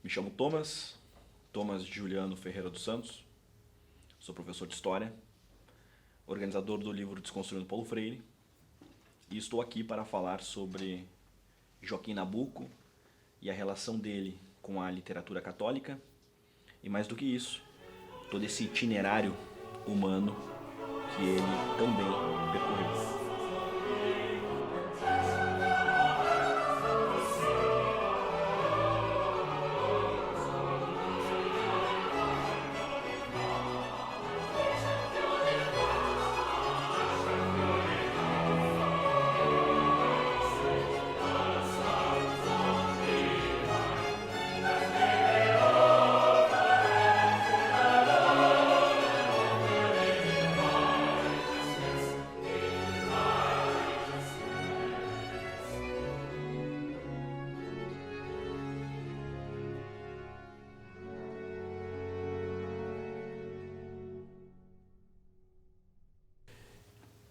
Me chamo Thomas Juliano Ferreira dos Santos, sou professor de História, organizador do livro Desconstruindo Paulo Freire, e estou aqui para falar sobre Joaquim Nabuco e a relação dele com a literatura católica, e mais do que isso, todo esse itinerário humano que ele também percorreu.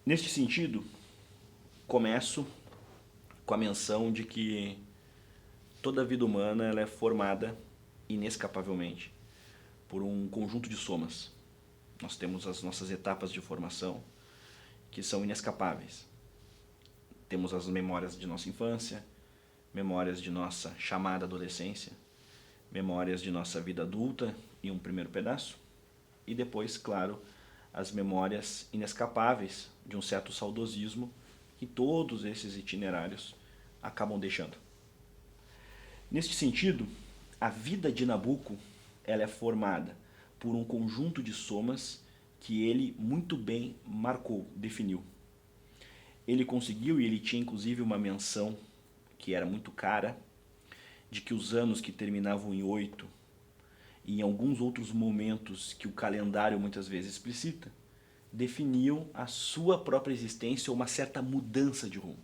Neste sentido, começo com a menção de que toda a vida humana ela é formada inescapavelmente por um conjunto de somas. Nós temos as nossas etapas de formação que são inescapáveis. Temos as memórias de nossa infância, memórias de nossa chamada adolescência, memórias de nossa vida adulta em um primeiro pedaço, e depois, claro, as memórias inescapáveis de um certo saudosismo que todos esses itinerários acabam deixando. Neste sentido, a vida de Nabuco ela é formada por um conjunto de somas que ele muito bem marcou, definiu. Ele conseguiu, e ele tinha inclusive uma menção que era muito cara, de que os anos que terminavam em 8 e em alguns outros momentos que o calendário muitas vezes explicita, definiam a sua própria existência ou uma certa mudança de rumo.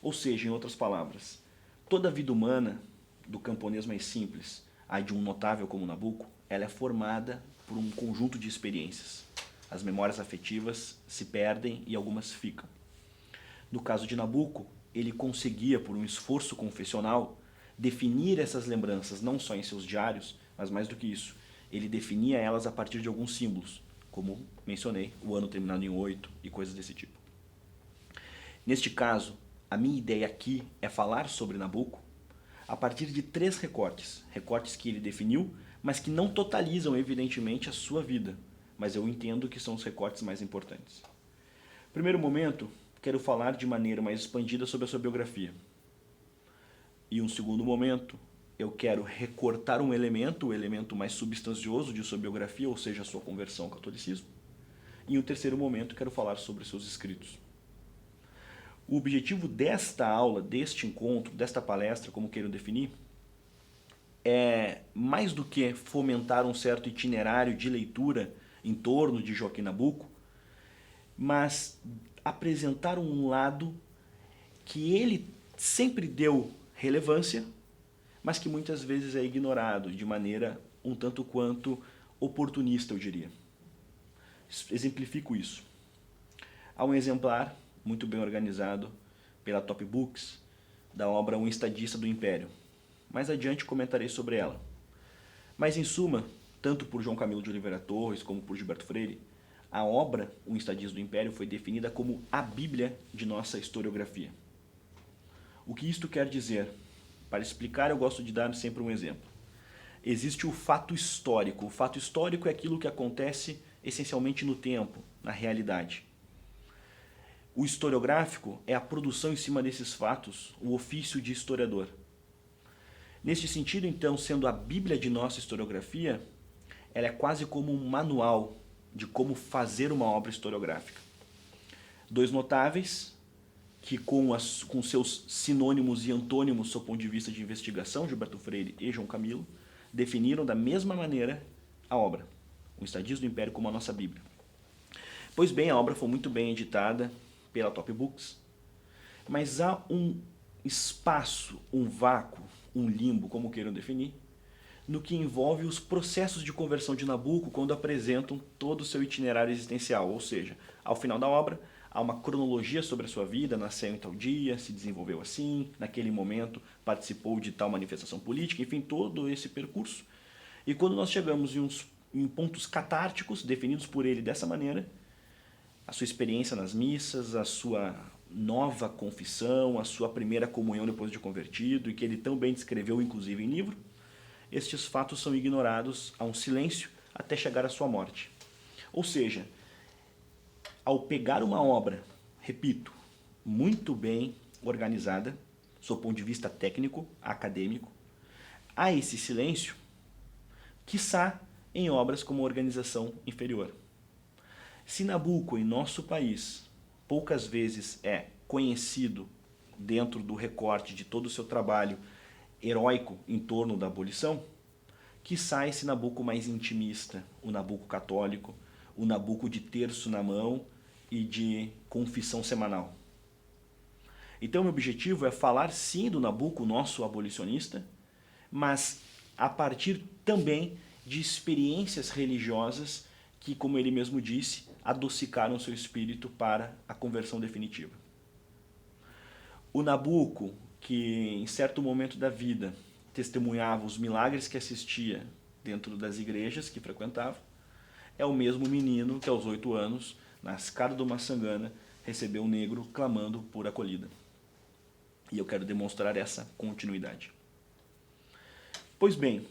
Ou seja, em outras palavras, toda a vida humana, do camponês mais simples a de um notável como Nabuco, ela é formada por um conjunto de experiências. As memórias afetivas se perdem e algumas ficam. No caso de Nabuco, ele conseguia, por um esforço confessional, definir essas lembranças não só em seus diários, mas mais do que isso, ele definia elas a partir de alguns símbolos, como mencionei, o ano terminado em 8 e coisas desse tipo. Neste caso, a minha ideia aqui é falar sobre Nabuco a partir de 3 recortes, recortes que ele definiu, mas que não totalizam evidentemente a sua vida, mas eu entendo que são os recortes mais importantes. Primeiro momento, quero falar de maneira mais expandida sobre a sua biografia. E um segundo momento, eu quero recortar um elemento, o elemento mais substancioso de sua biografia, ou seja, a sua conversão ao catolicismo. E em um terceiro momento, quero falar sobre seus escritos. O objetivo desta aula, deste encontro, desta palestra, como queiram definir, é mais do que fomentar um certo itinerário de leitura em torno de Joaquim Nabuco, mas apresentar um lado que ele sempre deu relevância, mas que muitas vezes é ignorado de maneira um tanto quanto oportunista, eu diria. Exemplifico isso. Há um exemplar muito bem organizado pela Top Books da obra Um Estadista do Império. Mais adiante comentarei sobre ela. Mas em suma, tanto por João Camilo de Oliveira Torres como por Gilberto Freire, a obra Um Estadista do Império foi definida como a Bíblia de nossa historiografia. O que isto quer dizer? Para explicar, eu gosto de dar sempre um exemplo. Existe o fato histórico. O fato histórico é aquilo que acontece essencialmente no tempo, na realidade. O historiográfico é a produção em cima desses fatos, o ofício de historiador. Neste sentido, então, sendo a Bíblia de nossa historiografia, ela é quase como um manual de como fazer uma obra historiográfica. 2 notáveis, que com seus sinônimos e antônimos do ponto de vista de investigação, Gilberto Freire e João Camilo, definiram da mesma maneira a obra, O Estadista do Império como a nossa Bíblia. Pois bem, a obra foi muito bem editada pela Top Books, mas há um espaço, um vácuo, um limbo, como queiram definir, no que envolve os processos de conversão de Nabuco quando apresentam todo o seu itinerário existencial, ou seja, ao final da obra, há uma cronologia sobre a sua vida, nasceu em tal dia, se desenvolveu assim, naquele momento participou de tal manifestação política, enfim, todo esse percurso. E quando nós chegamos em pontos catárticos, definidos por ele dessa maneira, a sua experiência nas missas, a sua nova confissão, a sua primeira comunhão depois de convertido, e que ele tão bem descreveu, inclusive, em livro, estes fatos são ignorados a um silêncio até chegar à sua morte. Ou seja, ao pegar uma obra, repito, muito bem organizada, sob o ponto de vista técnico, acadêmico, há esse silêncio, quiçá em obras como Organização Inferior. Se Nabucco, em nosso país, poucas vezes é conhecido dentro do recorte de todo o seu trabalho heróico em torno da abolição, quiçá esse Nabucco mais intimista, o Nabucco católico, o Nabucco de terço na mão e de confissão semanal. Então, meu objetivo é falar sim do Nabucco, nosso abolicionista, mas a partir também de experiências religiosas que, como ele mesmo disse, adocicaram seu espírito para a conversão definitiva. O Nabucco, que em certo momento da vida testemunhava os milagres que assistia dentro das igrejas que frequentava, é o mesmo menino que aos 8 anos, na escada do Maçangana, recebeu um negro clamando por acolhida. E eu quero demonstrar essa continuidade. Pois bem,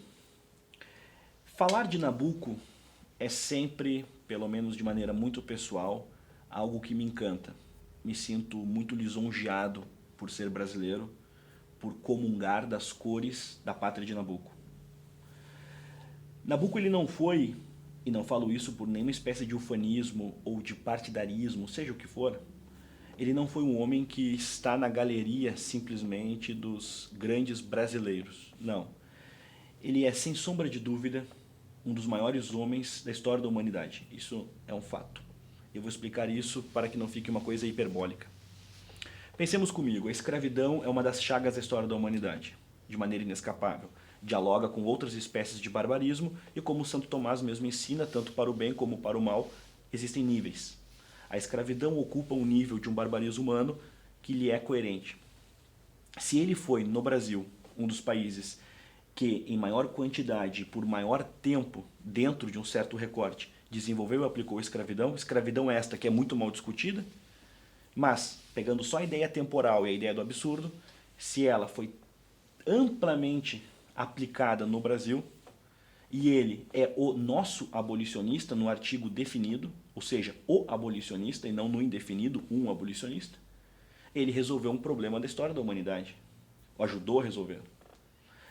falar de Nabucco é sempre, pelo menos de maneira muito pessoal, algo que me encanta. Me sinto muito lisonjeado por ser brasileiro, por comungar das cores da pátria de Nabucco. Nabucco ele não foi, e não falo isso por nenhuma espécie de ufanismo ou de partidarismo, seja o que for, ele não foi um homem que está na galeria simplesmente dos grandes brasileiros. Não. Ele é, sem sombra de dúvida, um dos maiores homens da história da humanidade. Isso é um fato. Eu vou explicar isso para que não fique uma coisa hiperbólica. Pensemos comigo, a escravidão é uma das chagas da história da humanidade, de maneira inescapável. Dialoga com outras espécies de barbarismo e, como Santo Tomás mesmo ensina, tanto para o bem como para o mal, existem níveis. A escravidão ocupa um nível de um barbarismo humano que lhe é coerente. Se ele foi, no Brasil, um dos países que, em maior quantidade e por maior tempo, dentro de um certo recorte, desenvolveu e aplicou a escravidão, escravidão esta que é muito mal discutida, mas, pegando só a ideia temporal e a ideia do absurdo, se ela foi amplamente aplicada no Brasil, e ele é o nosso abolicionista no artigo definido, ou seja, o abolicionista e não no indefinido, um abolicionista, ele resolveu um problema da história da humanidade, ou ajudou a resolver.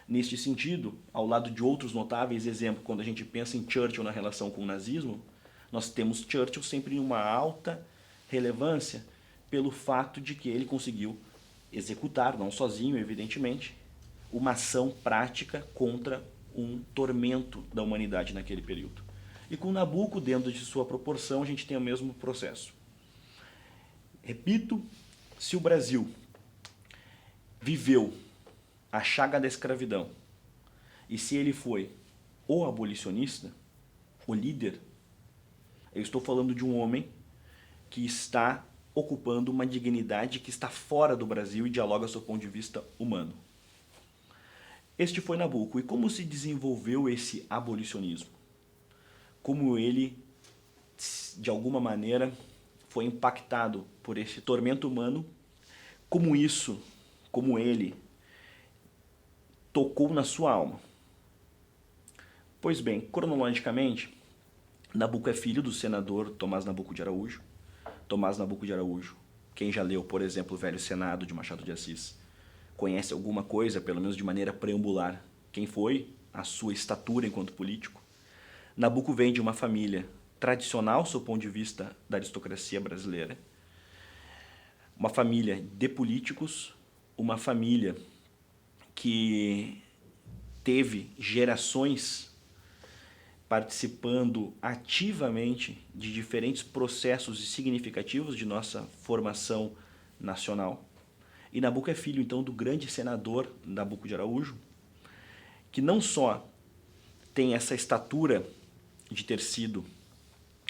Neste sentido, ao lado de outros notáveis exemplos, quando a gente pensa em Churchill na relação com o nazismo, nós temos Churchill sempre em uma alta relevância pelo fato de que ele conseguiu executar, não sozinho, evidentemente, uma ação prática contra um tormento da humanidade naquele período. E com Nabucco, dentro de sua proporção, a gente tem o mesmo processo. Repito, se o Brasil viveu a chaga da escravidão, e se ele foi o abolicionista, o líder, eu estou falando de um homem que está ocupando uma dignidade que está fora do Brasil e dialoga do ponto de vista humano. Este foi Nabucco. E como se desenvolveu esse abolicionismo? Como ele, de alguma maneira, foi impactado por esse tormento humano? Como ele, tocou na sua alma? Pois bem, cronologicamente, Nabucco é filho do senador Tomás Nabuco de Araújo. Tomás Nabuco de Araújo, quem já leu, por exemplo, o Velho Senado de Machado de Assis, conhece alguma coisa, pelo menos de maneira preambular, quem foi, a sua estatura enquanto político. Nabucco vem de uma família tradicional, sob o ponto de vista da aristocracia brasileira, uma família de políticos, uma família que teve gerações participando ativamente de diferentes processos significativos de nossa formação nacional. E Nabucco é filho, então, do grande senador Nabuco de Araújo, que não só tem essa estatura de ter sido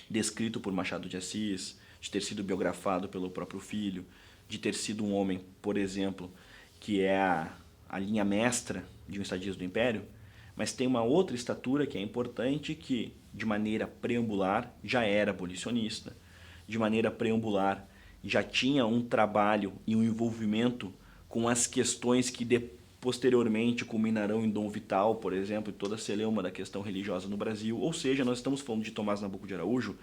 descrito por Machado de Assis, de ter sido biografado pelo próprio filho, de ter sido um homem, por exemplo, que é a linha mestra de um estadista do Império, mas tem uma outra estatura que é importante, que de maneira preambular já era abolicionista, de maneira preambular já tinha um trabalho e um envolvimento com as questões que posteriormente culminarão em Dom Vital, por exemplo, e toda a celeuma da questão religiosa no Brasil. Ou seja, nós estamos falando de Tomás Nabuco de Araújo,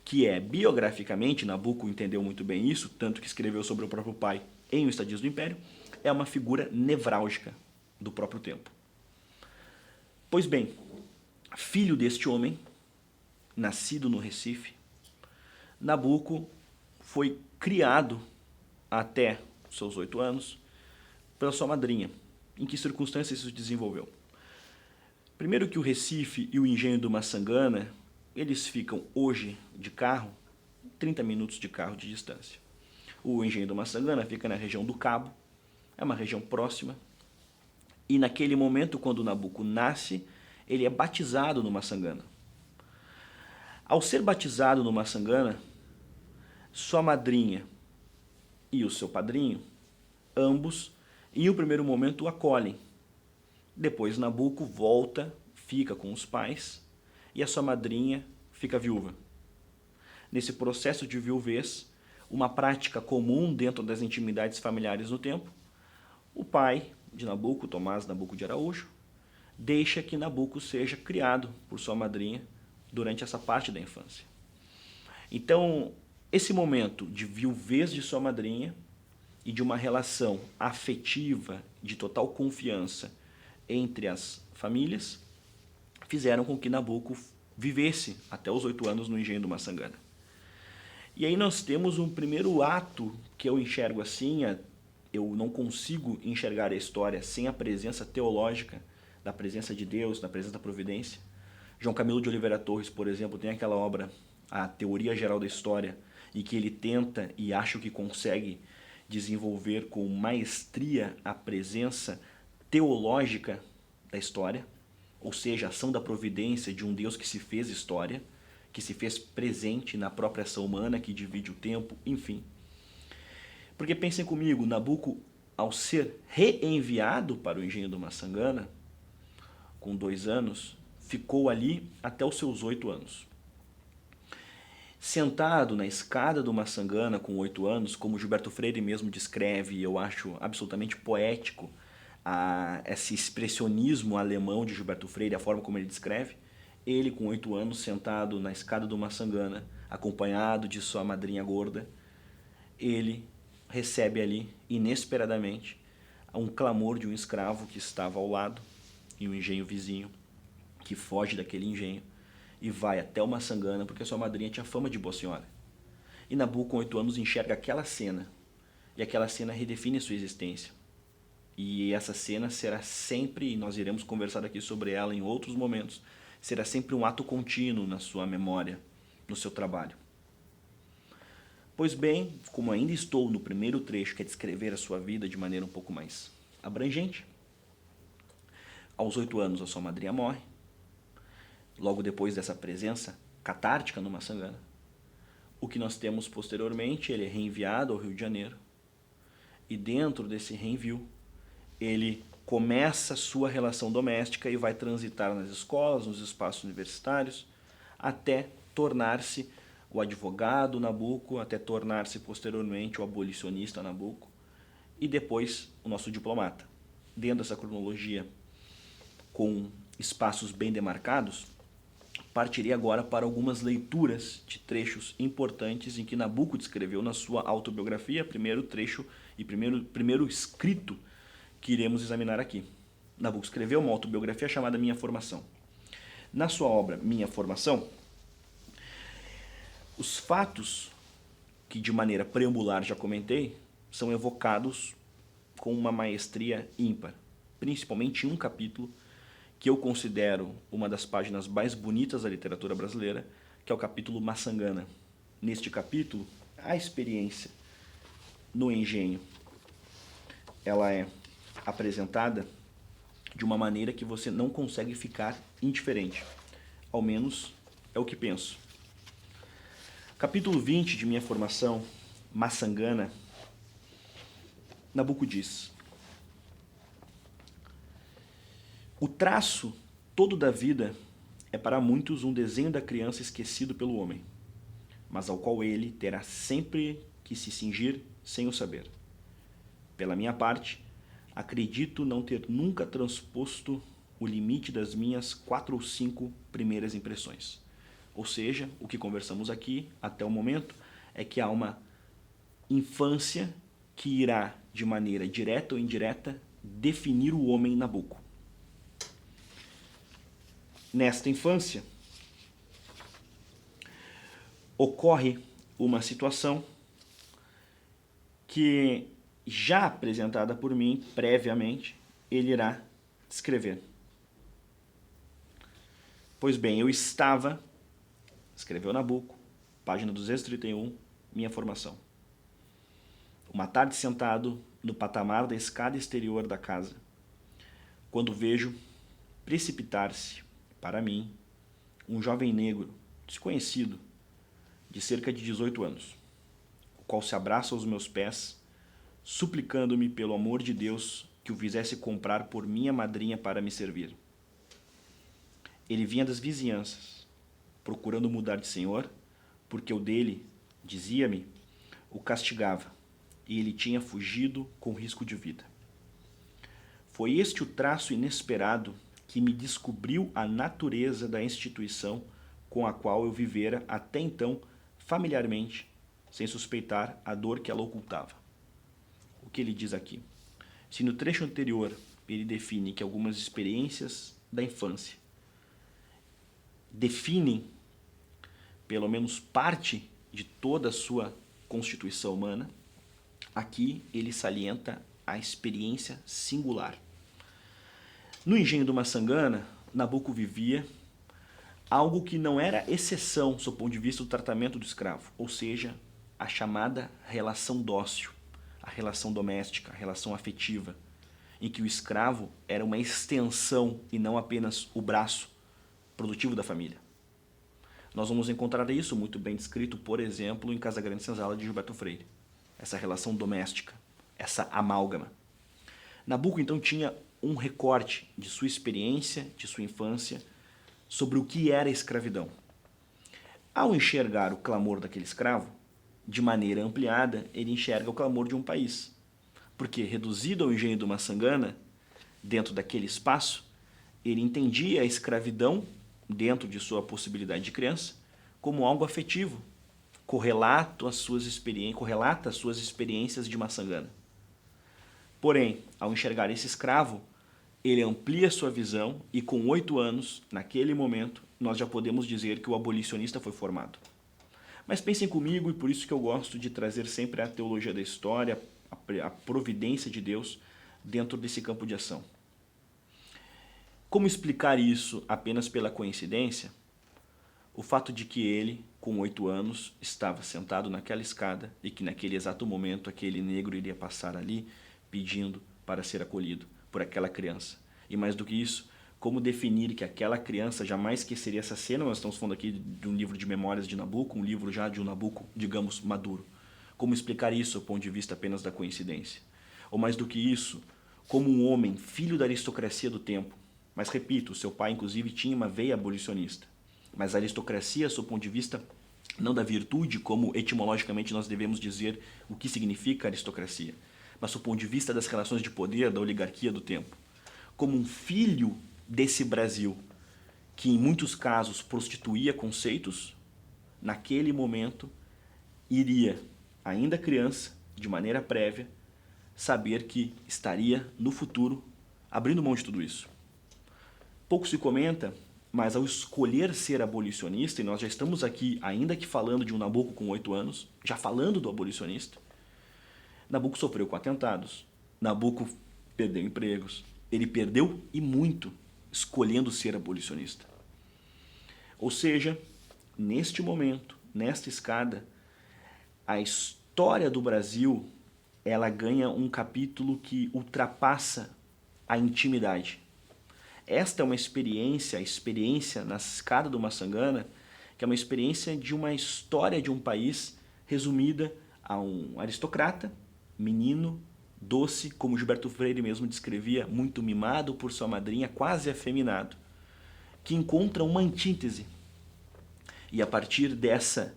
que é, biograficamente, Nabuco entendeu muito bem isso, tanto que escreveu sobre o próprio pai em O Estadista do Império, é uma figura nevrálgica do próprio tempo. Pois bem, filho deste homem, nascido no Recife, Nabuco foi criado até seus 8 anos pela sua madrinha. Em que circunstâncias isso se desenvolveu? Primeiro que o Recife e o engenho do Maçangana, eles ficam hoje de carro, 30 minutos de carro de distância. O engenho do Maçangana fica na região do Cabo, é uma região próxima, e naquele momento, quando Nabuco nasce, ele é batizado no Maçangana. Ao ser batizado no Maçangana, sua madrinha e o seu padrinho, ambos, em um primeiro momento, o acolhem. Depois Nabuco volta, fica com os pais, e a sua madrinha fica viúva. Nesse processo de viuvez, uma prática comum dentro das intimidades familiares no tempo, o pai de Nabuco, Tomás Nabuco de Araújo, deixa que Nabuco seja criado por sua madrinha durante essa parte da infância. Então, esse momento de viuvez de sua madrinha e de uma relação afetiva, de total confiança entre as famílias, fizeram com que Nabuco vivesse até os 8 anos no engenho do Maçangana. E aí nós temos um primeiro ato que eu enxergo assim, eu não consigo enxergar a história sem a presença teológica, da presença de Deus, da presença da providência. João Camilo de Oliveira Torres, por exemplo, tem aquela obra, A Teoria Geral da História, em que ele tenta e acho que consegue desenvolver com maestria a presença teológica da história, ou seja, a ação da providência de um Deus que se fez história, que se fez presente na própria ação humana, que divide o tempo, enfim. Porque pensem comigo, Nabuco, ao ser reenviado para o engenho do Maçangana, com 2 anos, ficou ali até os seus 8 anos. Sentado na escada do Maçangana com 8 anos, como Gilberto Freire mesmo descreve, e eu acho absolutamente poético esse expressionismo alemão de Gilberto Freire, a forma como ele descreve, ele com 8 anos sentado na escada do Maçangana, acompanhado de sua madrinha gorda, ele recebe ali, inesperadamente, um clamor de um escravo que estava ao lado, em um engenho vizinho, que foge daquele engenho, e vai até o Maçangana, porque sua madrinha tinha fama de boa senhora. E Nabuco, com 8 anos, enxerga aquela cena, e aquela cena redefine sua existência. E essa cena será sempre, e nós iremos conversar aqui sobre ela em outros momentos, será sempre um ato contínuo na sua memória, no seu trabalho. Pois bem, como ainda estou no primeiro trecho, que é descrever a sua vida de maneira um pouco mais abrangente, aos 8 anos a sua madrinha morre, logo depois dessa presença catártica no Maçangana. O que nós temos posteriormente, ele é reenviado ao Rio de Janeiro, e dentro desse reenvio, ele começa a sua relação doméstica e vai transitar nas escolas, nos espaços universitários, até tornar-se o advogado Nabuco, até tornar-se posteriormente o abolicionista Nabuco, e depois o nosso diplomata. Dentro dessa cronologia, com espaços bem demarcados, partirei agora para algumas leituras de trechos importantes em que Nabuco descreveu na sua autobiografia, primeiro trecho e primeiro escrito que iremos examinar aqui. Nabuco escreveu uma autobiografia chamada Minha Formação. Na sua obra Minha Formação, os fatos que de maneira preambular já comentei são evocados com uma maestria ímpar, principalmente em um capítulo que eu considero uma das páginas mais bonitas da literatura brasileira, que é o capítulo Maçangana. Neste capítulo, a experiência no engenho, ela é apresentada de uma maneira que você não consegue ficar indiferente. Ao menos é o que penso. Capítulo 20 de minha formação, Maçangana, Nabuco diz: o traço todo da vida é para muitos um desenho da criança esquecido pelo homem, mas ao qual ele terá sempre que se cingir sem o saber. Pela minha parte, acredito não ter nunca transposto o limite das minhas 4 ou 5 primeiras impressões. Ou seja, o que conversamos aqui até o momento é que há uma infância que irá, de maneira direta ou indireta, definir o homem Nabuco. Nesta infância, ocorre uma situação que, já apresentada por mim previamente, ele irá descrever. Pois bem, eu estava, escreveu Nabuco, página 231, minha formação. Uma tarde sentado no patamar da escada exterior da casa, quando vejo precipitar-se, para mim, um jovem negro, desconhecido, de cerca de 18 anos, o qual se abraça aos meus pés, suplicando-me pelo amor de Deus que o fizesse comprar por minha madrinha para me servir. Ele vinha das vizinhanças, procurando mudar de senhor, porque o dele, dizia-me, o castigava, e ele tinha fugido com risco de vida. Foi este o traço inesperado que me descobriu a natureza da instituição com a qual eu vivera até então familiarmente, sem suspeitar a dor que ela ocultava. O que ele diz aqui? Se no trecho anterior ele define que algumas experiências da infância definem pelo menos parte de toda a sua constituição humana, aqui ele salienta a experiência singular. No engenho do Maçangana, Nabuco vivia algo que não era exceção sob o ponto de vista do tratamento do escravo, ou seja, a chamada relação dócil, a relação doméstica, a relação afetiva, em que o escravo era uma extensão e não apenas o braço produtivo da família. Nós vamos encontrar isso muito bem descrito, por exemplo, em Casagrande Senzala de Gilberto Freire. Essa relação doméstica, essa amálgama. Nabuco então tinha um recorte de sua experiência, de sua infância, sobre o que era a escravidão. Ao enxergar o clamor daquele escravo, de maneira ampliada, ele enxerga o clamor de um país. Porque, reduzido ao engenho do Maçangana, dentro daquele espaço, ele entendia a escravidão, dentro de sua possibilidade de criança, como algo afetivo, correlata as suas experiências de Maçangana. Porém, ao enxergar esse escravo, ele amplia sua visão e com 8 anos, naquele momento, nós já podemos dizer que o abolicionista foi formado. Mas pensem comigo, e por isso que eu gosto de trazer sempre a teologia da história, a providência de Deus dentro desse campo de ação. Como explicar isso apenas pela coincidência? O fato de que ele, com 8 anos, estava sentado naquela escada e que naquele exato momento aquele negro iria passar ali pedindo para ser acolhido por aquela criança. E mais do que isso, como definir que aquela criança jamais esqueceria essa cena? Nós estamos falando aqui de um livro de memórias de Nabuco, um livro já de um Nabuco, digamos, maduro. Como explicar isso do ponto de vista apenas da coincidência? Ou mais do que isso, como um homem, filho da aristocracia do tempo, mas repito, seu pai inclusive tinha uma veia abolicionista, mas a aristocracia, do ponto de vista não da virtude, como etimologicamente nós devemos dizer o que significa aristocracia, mas do ponto de vista das relações de poder, da oligarquia do tempo. Como um filho desse Brasil, que em muitos casos prostituía conceitos, naquele momento iria, ainda criança, de maneira prévia, saber que estaria no futuro abrindo mão de tudo isso. Pouco se comenta, mas ao escolher ser abolicionista, e nós já estamos aqui, ainda que falando de um Nabuco com 8 anos, já falando do abolicionista, Nabuco sofreu com atentados, Nabuco perdeu empregos, ele perdeu e muito escolhendo ser abolicionista. Ou seja, neste momento, nesta escada, a história do Brasil, ela ganha um capítulo que ultrapassa a intimidade. Esta é uma experiência, a experiência na escada do Maçangana, que é uma experiência de uma história de um país resumida a um aristocrata, menino, doce, como Gilberto Freire mesmo descrevia, muito mimado por sua madrinha, quase afeminado, que encontra uma antítese. E a partir dessa,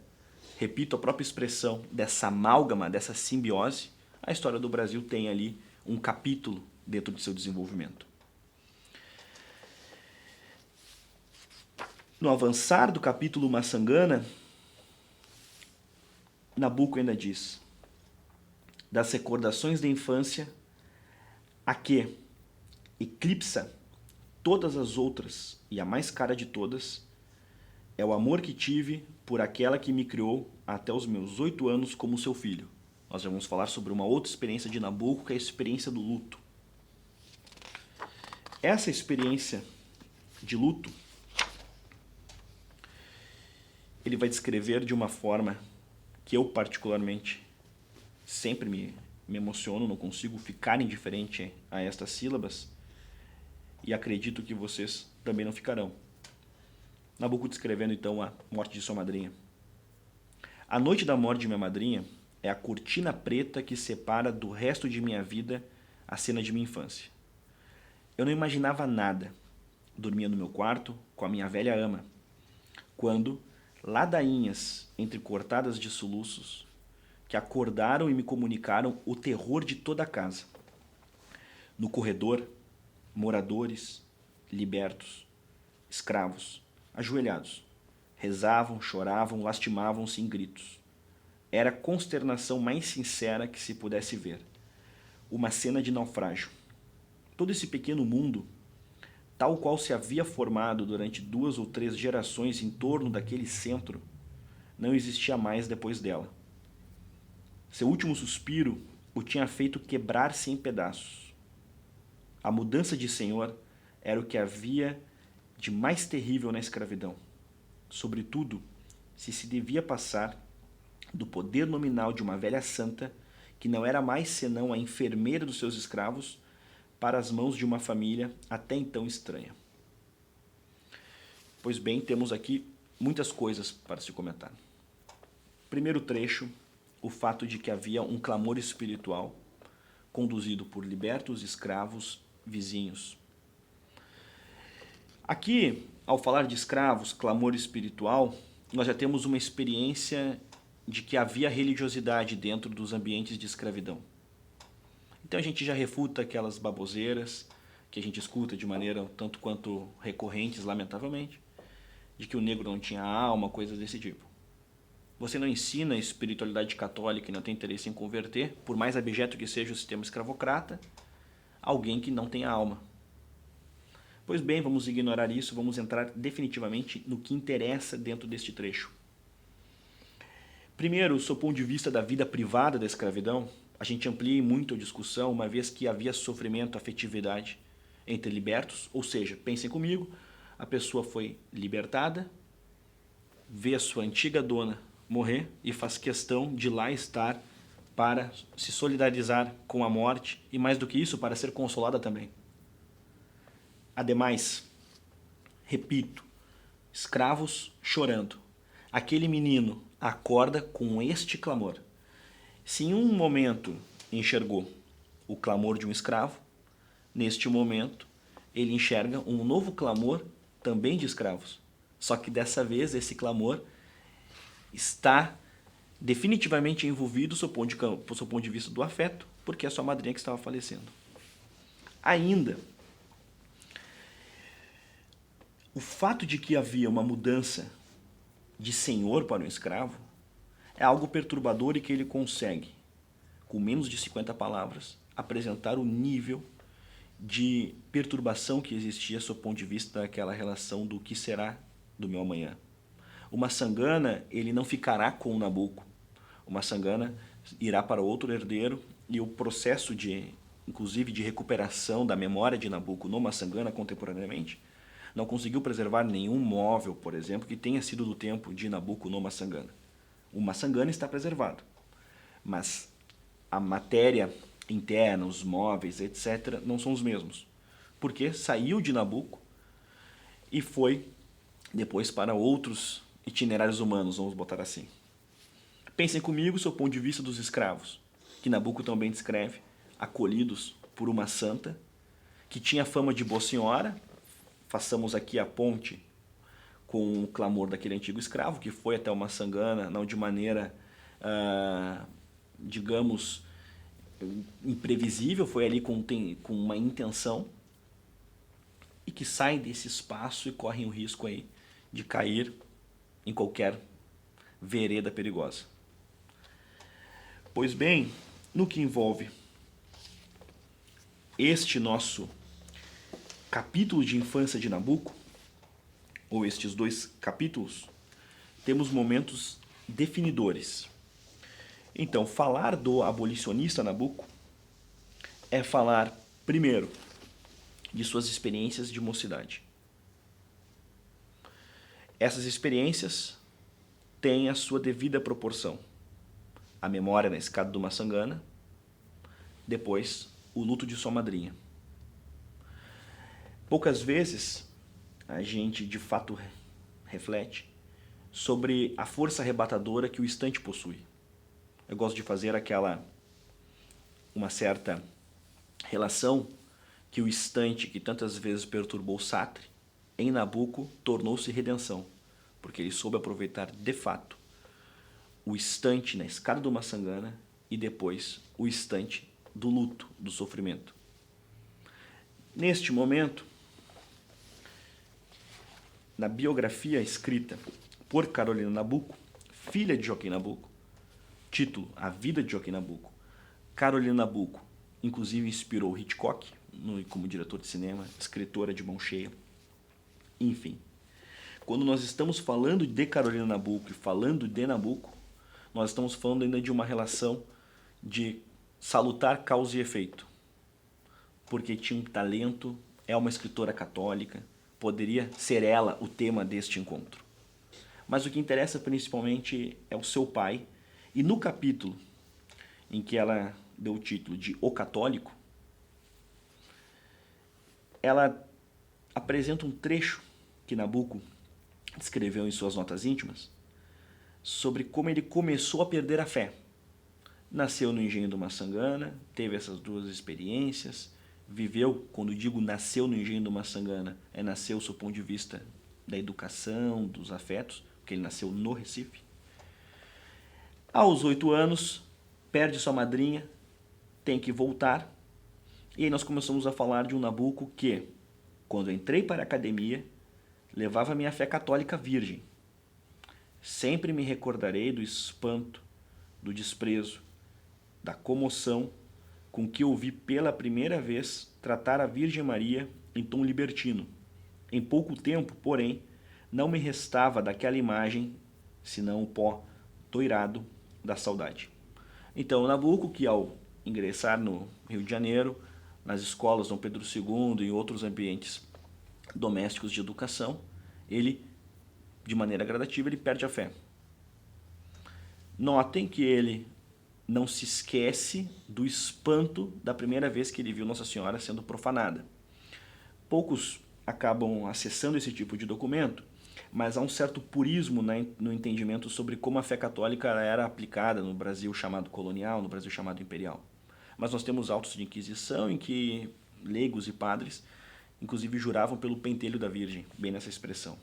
repito a própria expressão, dessa amálgama, dessa simbiose, a história do Brasil tem ali um capítulo dentro de seu desenvolvimento. No avançar do capítulo Maçangana, Nabucco ainda diz: das recordações da infância, a que eclipsa todas as outras e a mais cara de todas, é o amor que tive por aquela que me criou até os meus 8 anos como seu filho. Nós já vamos falar sobre uma outra experiência de Nabucco, que é a experiência do luto. Essa experiência de luto, ele vai descrever de uma forma que eu particularmente sempre me emociono, não consigo ficar indiferente a estas sílabas, e acredito que vocês também não ficarão. Nabucco descrevendo então a morte de sua madrinha. A noite da morte de minha madrinha é a cortina preta que separa do resto de minha vida a cena de minha infância. Eu não imaginava nada. Dormia no meu quarto com a minha velha ama, quando ladainhas entrecortadas de soluços que acordaram e me comunicaram o terror de toda a casa. No corredor, moradores, libertos, escravos, ajoelhados, rezavam, choravam, lastimavam-se em gritos. Era a consternação mais sincera que se pudesse ver. Uma cena de naufrágio. Todo esse pequeno mundo, tal qual se havia formado durante 2 ou 3 gerações em torno daquele centro, não existia mais depois dela. Seu último suspiro o tinha feito quebrar-se em pedaços. A mudança de senhor era o que havia de mais terrível na escravidão. Sobretudo, se devia passar do poder nominal de uma velha santa, que não era mais senão a enfermeira dos seus escravos, para as mãos de uma família até então estranha. Pois bem, temos aqui muitas coisas para se comentar. Primeiro trecho, o fato de que havia um clamor espiritual conduzido por libertos, escravos, vizinhos. Aqui, ao falar de escravos, clamor espiritual, nós já temos uma experiência de que havia religiosidade dentro dos ambientes de escravidão. Então a gente já refuta aquelas baboseiras que a gente escuta de maneira tanto quanto recorrentes, lamentavelmente, de que o negro não tinha alma, coisas desse tipo. Você não ensina a espiritualidade católica e não tem interesse em converter, por mais abjeto que seja o sistema escravocrata, alguém que não tem alma. Pois bem, vamos ignorar isso, vamos entrar definitivamente no que interessa dentro deste trecho. Primeiro, sob o ponto de vista da vida privada da escravidão, a gente amplia muito a discussão, uma vez que havia sofrimento, afetividade entre libertos, ou seja, pensem comigo, a pessoa foi libertada, vê a sua antiga dona morrer e faz questão de lá estar para se solidarizar com a morte e, mais do que isso, para ser consolada também. Ademais, repito, escravos chorando. Aquele menino acorda com este clamor. Se em um momento enxergou o clamor de um escravo, neste momento ele enxerga um novo clamor também de escravos. Só que dessa vez esse clamor está definitivamente envolvido sob o ponto de vista do afeto, porque é sua madrinha que estava falecendo. Ainda, o fato de que havia uma mudança de senhor para um escravo é algo perturbador e que ele consegue, com menos de 50 palavras, apresentar o nível de perturbação que existia sob o ponto de vista daquela relação do que será do meu amanhã. O Maçangana, ele não ficará com o Nabucco. O Maçangana irá para outro herdeiro e o processo inclusive de recuperação da memória de Nabucco no Maçangana contemporaneamente não conseguiu preservar nenhum móvel, por exemplo, que tenha sido do tempo de Nabucco no Maçangana. O Maçangana está preservado, mas a matéria interna, os móveis, etc., não são os mesmos, porque saiu de Nabucco e foi depois para outros itinerários humanos, vamos botar assim. Pensem comigo sob o ponto de vista dos escravos, que Nabucco também descreve, acolhidos por uma santa, que tinha fama de boa senhora. Façamos aqui a ponte com o clamor daquele antigo escravo, que foi até uma sangana, não de maneira, digamos, imprevisível, foi ali com uma intenção, e que sai desse espaço e correm o risco aí de cair em qualquer vereda perigosa. Pois bem, no que envolve este nosso capítulo de infância de Nabucco, ou estes 2 capítulos, temos momentos definidores. Então, falar do abolicionista Nabucco é falar, primeiro, de suas experiências de mocidade. Essas experiências têm a sua devida proporção. A memória na escada de uma sangana, depois o luto de sua madrinha. Poucas vezes a gente de fato reflete sobre a força arrebatadora que o instante possui. Eu gosto de fazer uma certa relação que o instante que tantas vezes perturbou Sartre, em Nabucco tornou-se redenção, porque ele soube aproveitar de fato o instante na escada de uma sangana e depois o instante do luto, do sofrimento. Neste momento, na biografia escrita por Carolina Nabucco, filha de Joaquim Nabucco, título A Vida de Joaquim Nabucco, Carolina Nabucco inclusive inspirou Hitchcock como diretor de cinema, escritora de mão cheia. Enfim, quando nós estamos falando de Carolina Nabucco e falando de Nabucco, nós estamos falando ainda de uma relação de salutar causa e efeito, porque tinha um talento, é uma escritora católica, poderia ser ela o tema deste encontro. Mas o que interessa principalmente é o seu pai, e no capítulo em que ela deu o título de O Católico, ela apresenta um trecho que Nabucco descreveu em suas notas íntimas sobre como ele começou a perder a fé. Nasceu no engenho de uma sangana, teve essas 2 experiências, viveu, quando digo nasceu no engenho de uma sangana, nasceu do ponto de vista da educação, dos afetos, porque ele nasceu no Recife. Aos 8 anos, perde sua madrinha, tem que voltar, e aí nós começamos a falar de um Nabucco que, quando entrei para a academia, levava minha fé católica virgem. Sempre me recordarei do espanto, do desprezo, da comoção com que ouvi pela primeira vez tratar a Virgem Maria em tom libertino. Em pouco tempo, porém, não me restava daquela imagem, senão o pó doirado da saudade. Então, Nabucco, que ao ingressar no Rio de Janeiro, nas escolas Dom Pedro II e em outros ambientes domésticos de educação, ele, de maneira gradativa, ele perde a fé. Notem que ele não se esquece do espanto da primeira vez que ele viu Nossa Senhora sendo profanada. Poucos acabam acessando esse tipo de documento, mas há um certo purismo no entendimento sobre como a fé católica era aplicada no Brasil chamado colonial, no Brasil chamado imperial. Mas nós temos autos de inquisição em que leigos e padres, inclusive, juravam pelo pentelho da Virgem, bem nessa expressão.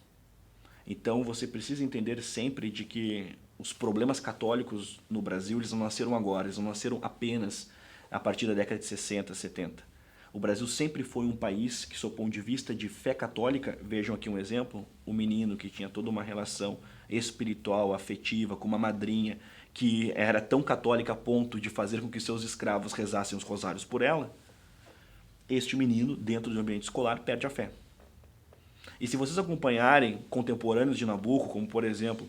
Então você precisa entender sempre de que os problemas católicos no Brasil, eles não nasceram agora, eles não nasceram apenas a partir da década de 60, 70. O Brasil sempre foi um país que, sob o ponto de vista de fé católica, vejam aqui um exemplo, o menino que tinha toda uma relação espiritual, afetiva, com uma madrinha, que era tão católica a ponto de fazer com que seus escravos rezassem os rosários por ela, este menino, dentro do ambiente escolar, perde a fé. E se vocês acompanharem contemporâneos de Nabucco, como por exemplo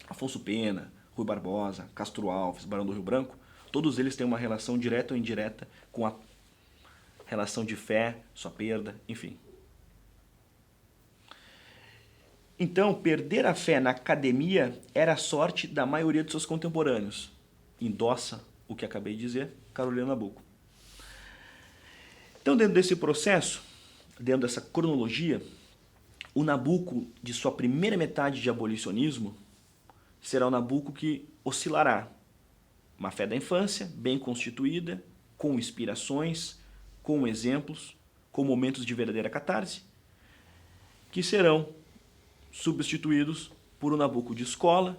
Afonso Pena, Rui Barbosa, Castro Alves, Barão do Rio Branco, todos eles têm uma relação direta ou indireta com a relação de fé, sua perda, enfim. Então, perder a fé na academia era a sorte da maioria dos seus contemporâneos. Endossa o que acabei de dizer, Carolina Nabucco. Então, dentro desse processo, dentro dessa cronologia, O Nabucco, de sua primeira metade de abolicionismo, será o Nabucco que oscilará. Uma fé da infância, bem constituída, com inspirações, com exemplos, com momentos de verdadeira catarse, que serão substituídos por um Nabucco de escola,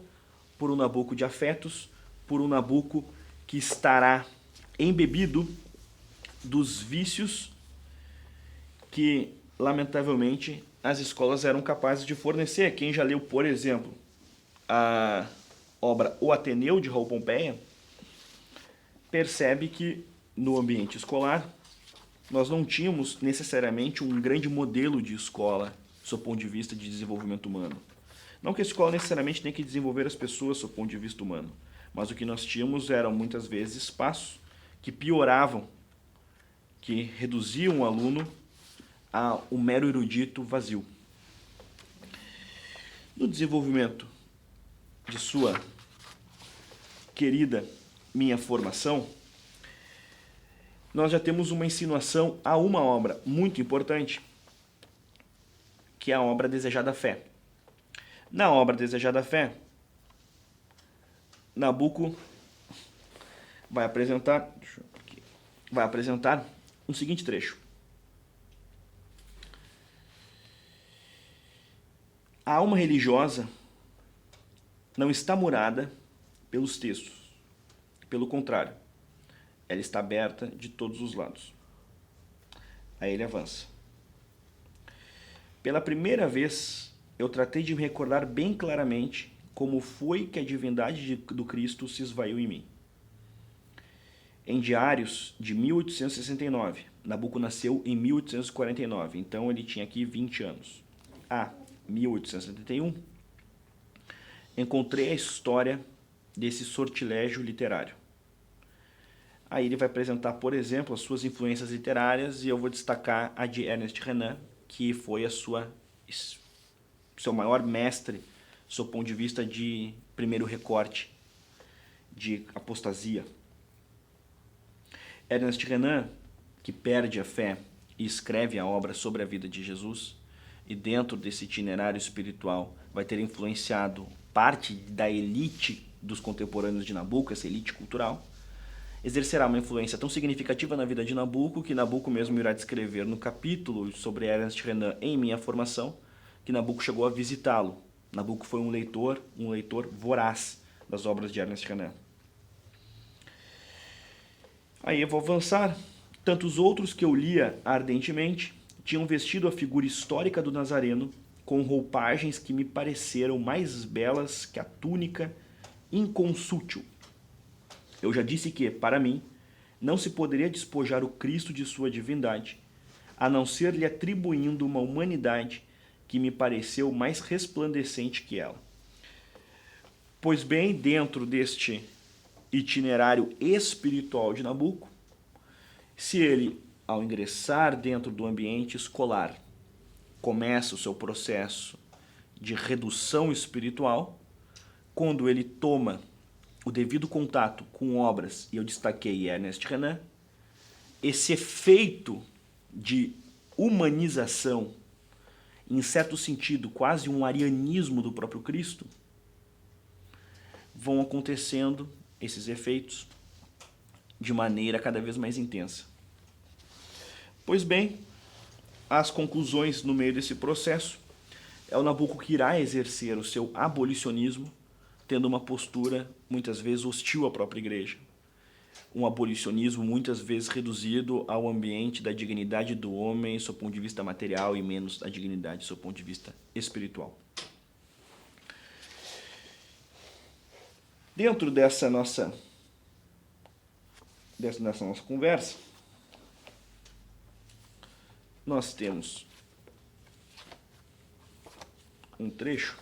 por um Nabucco de afetos, por um Nabucco que estará embebido dos vícios que, lamentavelmente, as escolas eram capazes de fornecer. Quem já leu, por exemplo, a obra O Ateneu, de Raul Pompeia, percebe que, no ambiente escolar, nós não tínhamos necessariamente um grande modelo de escola, sob o ponto de vista de desenvolvimento humano. Não que a escola necessariamente tenha que desenvolver as pessoas sob o ponto de vista humano, mas o que nós tínhamos eram, muitas vezes, espaços que pioravam, que reduziam o aluno a um mero erudito vazio. No desenvolvimento de sua querida Minha Formação, nós já temos uma insinuação a uma obra muito importante, que é a obra Desejada Fé. Na obra Desejada Fé, Nabucco vai apresentar um seguinte trecho. A alma religiosa não está murada pelos textos. Pelo contrário, ela está aberta de todos os lados. Aí ele avança. Pela primeira vez, eu tratei de me recordar bem claramente como foi que a divindade do Cristo se esvaiu em mim. Em diários de 1869, Nabucco nasceu em 1849, então ele tinha aqui 20 anos. A 1871, encontrei a história desse sortilégio literário. Aí ele vai apresentar, por exemplo, as suas influências literárias, e eu vou destacar a de Ernest Renan, que foi seu maior mestre, sob o ponto de vista de primeiro recorte de apostasia. Ernest Renan, que perde a fé e escreve a obra sobre a vida de Jesus, e dentro desse itinerário espiritual vai ter influenciado parte da elite dos contemporâneos de Nabucco, essa elite cultural, exercerá uma influência tão significativa na vida de Nabucco, que Nabucco mesmo irá descrever no capítulo sobre Ernest Renan em Minha Formação, que Nabucco chegou a visitá-lo. Nabucco foi um leitor voraz das obras de Ernest Renan. Aí eu vou avançar. Tantos outros que eu lia ardentemente tinham vestido a figura histórica do Nazareno com roupagens que me pareceram mais belas que a túnica inconsútil. Eu já disse que, para mim, não se poderia despojar o Cristo de sua divindade, a não ser lhe atribuindo uma humanidade que me pareceu mais resplandecente que ela. Pois bem, dentro deste itinerário espiritual de Nabucco, se ele, ao ingressar dentro do ambiente escolar, começa o seu processo de redução espiritual, quando ele toma o devido contato com obras, e eu destaquei Ernest Renan, esse efeito de humanização, em certo sentido, quase um arianismo do próprio Cristo, vão acontecendo esses efeitos de maneira cada vez mais intensa. Pois bem, as conclusões no meio desse processo é o Nabucco que irá exercer o seu abolicionismo, tendo uma postura muitas vezes hostil à própria igreja. Um abolicionismo muitas vezes reduzido ao ambiente da dignidade do homem sob o ponto de vista material e menos da dignidade sob o ponto de vista espiritual. Dentro dessa nossa conversa, nós temos um trecho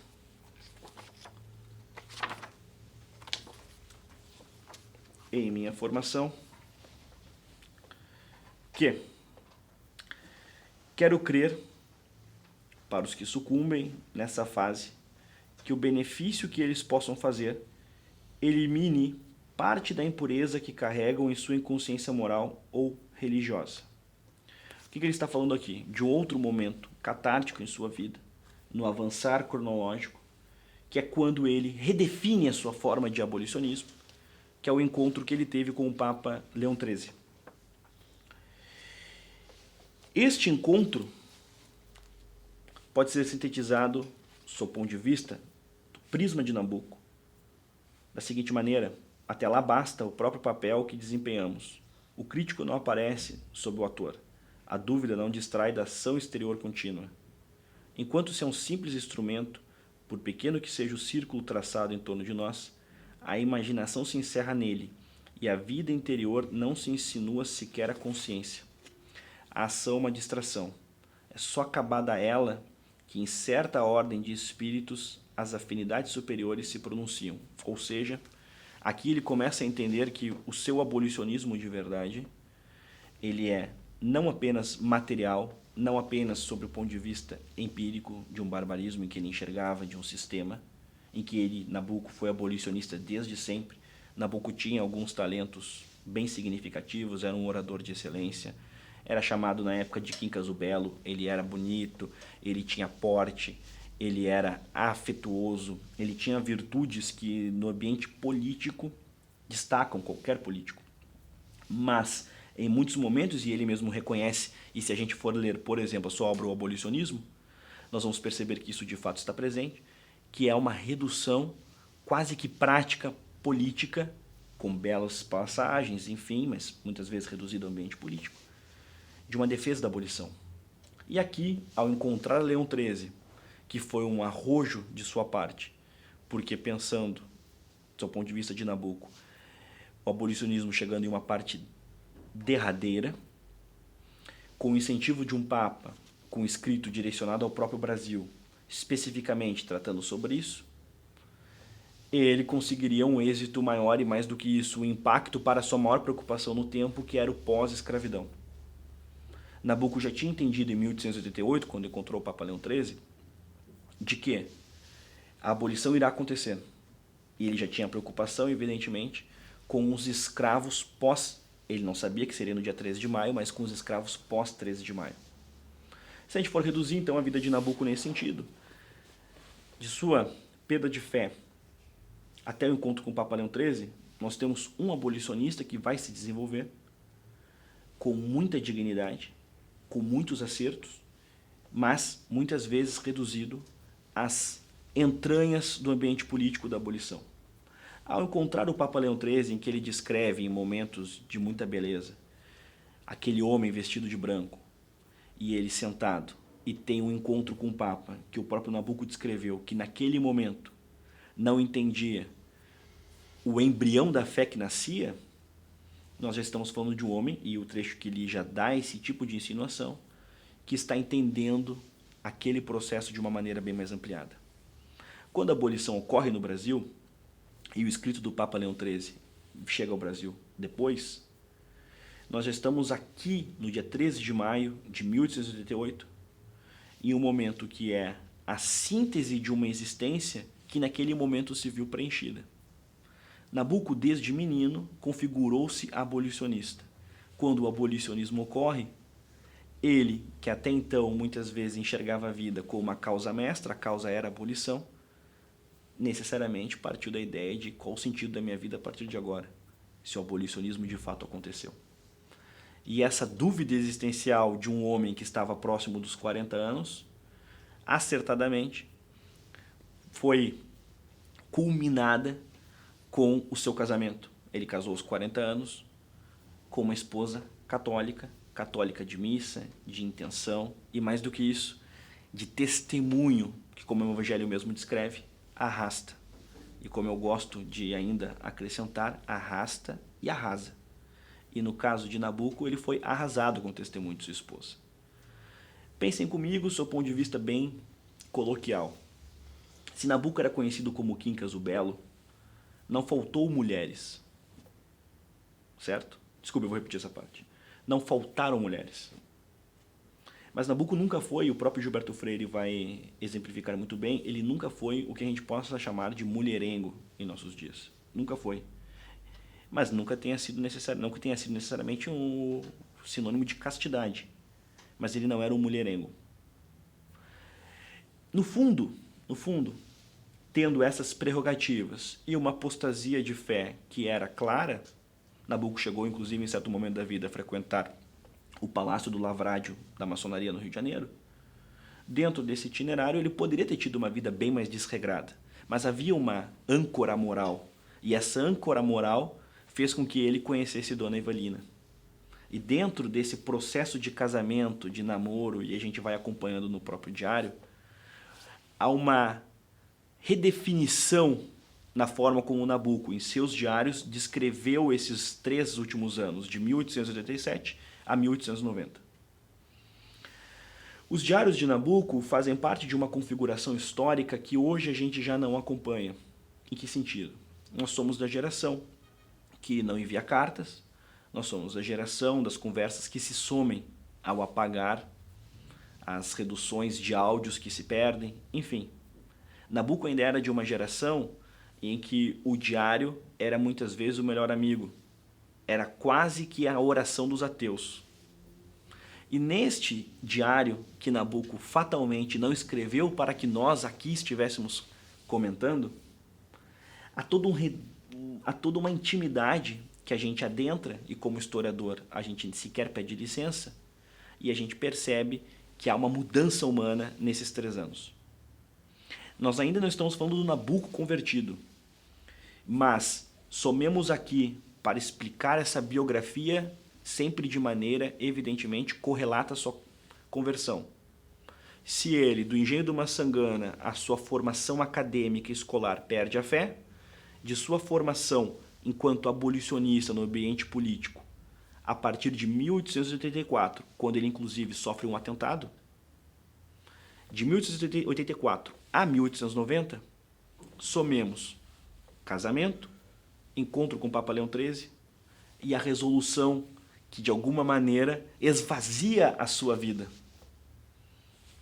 em Minha Formação que quero crer, para os que sucumbem nessa fase, que o benefício que eles possam fazer elimine parte da impureza que carregam em sua inconsciência moral ou religiosa. O que ele está falando aqui? De outro momento catártico em sua vida, no avançar cronológico, que é quando ele redefine a sua forma de abolicionismo, que é o encontro que ele teve com o Papa Leão XIII. Este encontro pode ser sintetizado, sob o ponto de vista do prisma de Nabucco, da seguinte maneira: até lá basta o próprio papel que desempenhamos. O crítico não aparece sob o ator. A dúvida não distrai da ação exterior contínua. Enquanto se é um simples instrumento, por pequeno que seja o círculo traçado em torno de nós, a imaginação se encerra nele e a vida interior não se insinua sequer à consciência. A ação é uma distração. É só acabada ela que em certa ordem de espíritos as afinidades superiores se pronunciam. Ou seja, aqui ele começa a entender que o seu abolicionismo de verdade, ele é não apenas material, não apenas sob o ponto de vista empírico de um barbarismo em que ele enxergava, de um sistema, em que ele, Nabucco, foi abolicionista desde sempre. Nabucco tinha alguns talentos bem significativos, era um orador de excelência, era chamado na época de Quincas o Belo, ele era bonito, ele tinha porte, ele era afetuoso, ele tinha virtudes que no ambiente político destacam qualquer político. Mas, em muitos momentos, e ele mesmo reconhece, e se a gente for ler, por exemplo, a sua obra O Abolicionismo, nós vamos perceber que isso de fato está presente, que é uma redução quase que prática política, com belas passagens, enfim, mas muitas vezes reduzido ao ambiente político, de uma defesa da abolição. E aqui, ao encontrar Leão XIII, que foi um arrojo de sua parte, porque pensando, do seu ponto de vista de Nabucco, o abolicionismo chegando em uma parte derradeira, com o incentivo de um Papa, com escrito direcionado ao próprio Brasil, especificamente tratando sobre isso, ele conseguiria um êxito maior e, mais do que isso, um impacto para a sua maior preocupação no tempo, que era o pós-escravidão. Nabucco já tinha entendido em 1888, quando encontrou o Papa Leão XIII, de que a abolição irá acontecer. E ele já tinha preocupação, evidentemente, com os escravos pós. Ele não sabia que seria no dia 13 de maio, mas com os escravos pós 13 de maio. Se a gente for reduzir, então, a vida de Nabucco nesse sentido, de sua perda de fé até o encontro com o Papa Leão XIII, nós temos um abolicionista que vai se desenvolver com muita dignidade, com muitos acertos, mas muitas vezes reduzido às entranhas do ambiente político da abolição. Ao encontrar o Papa Leão XIII, em que ele descreve em momentos de muita beleza aquele homem vestido de branco e ele sentado e tem um encontro com o Papa, que o próprio Nabucco descreveu, que naquele momento não entendia o embrião da fé que nascia, nós já estamos falando de um homem, e o trecho que ele já dá esse tipo de insinuação, que está entendendo aquele processo de uma maneira bem mais ampliada. Quando a abolição ocorre no Brasil, e o escrito do Papa Leão XIII chega ao Brasil depois, nós já estamos aqui no dia 13 de maio de 1888, em um momento que é a síntese de uma existência que naquele momento se viu preenchida. Nabucco, desde menino, configurou-se abolicionista. Quando o abolicionismo ocorre, ele, que até então muitas vezes enxergava a vida como uma causa mestra, a causa era a abolição, necessariamente partiu da ideia de qual o sentido da minha vida a partir de agora, se o abolicionismo de fato aconteceu. E essa dúvida existencial de um homem que estava próximo dos 40 anos, acertadamente, foi culminada com o seu casamento. Ele casou aos 40 anos com uma esposa católica, católica de missa, de intenção e, mais do que isso, de testemunho, que, como o Evangelho mesmo descreve, arrasta. E como eu gosto de ainda acrescentar, arrasta e arrasa. E no caso de Nabucco, ele foi arrasado com o testemunho de sua esposa. Pensem comigo, do seu ponto de vista bem coloquial. Se Nabucco era conhecido como Quincas o Belo, não faltou mulheres. Certo? Desculpa, eu vou repetir essa parte. Não faltaram mulheres. Mas Nabucco nunca foi, o próprio Gilberto Freire vai exemplificar muito bem, ele nunca foi o que a gente possa chamar de mulherengo em nossos dias. Nunca foi. Mas nunca tenha sido necessariamente um sinônimo de castidade. Mas ele não era um mulherengo. no fundo, tendo essas prerrogativas e uma apostasia de fé que era clara, Nabucco chegou, inclusive, em certo momento da vida, a frequentar o Palácio do Lavrádio da maçonaria no Rio de Janeiro. Dentro desse itinerário, ele poderia ter tido uma vida bem mais desregrada, mas havia uma âncora moral, e essa âncora moral fez com que ele conhecesse Dona Evalina. E dentro desse processo de casamento, de namoro, e a gente vai acompanhando no próprio diário, há uma redefinição na forma como o Nabucco, em seus diários, descreveu esses 3 últimos anos, de 1887 a 1890. Os diários de Nabucco fazem parte de uma configuração histórica que hoje a gente já não acompanha. Em que sentido? Nós somos da geração que não envia cartas, nós somos da geração das conversas que se somem ao apagar, as reduções de áudios que se perdem, enfim. Nabucco ainda era de uma geração em que o diário era muitas vezes o melhor amigo. Era quase que a oração dos ateus. E neste diário que Nabucco fatalmente não escreveu para que nós aqui estivéssemos comentando, há toda uma intimidade que a gente adentra, e como historiador a gente sequer pede licença, e a gente percebe que há uma mudança humana nesses 3 anos. Nós ainda não estamos falando do Nabucco convertido, mas somemos aqui para explicar essa biografia sempre de maneira, evidentemente, correlata à sua conversão. Se ele, do engenho do Maçangana, a sua formação acadêmica e escolar, perde a fé, de sua formação enquanto abolicionista no ambiente político, a partir de 1884, quando ele inclusive sofre um atentado, de 1884 a 1890, somemos casamento, encontro com o Papa Leão XIII e a resolução que de alguma maneira esvazia a sua vida,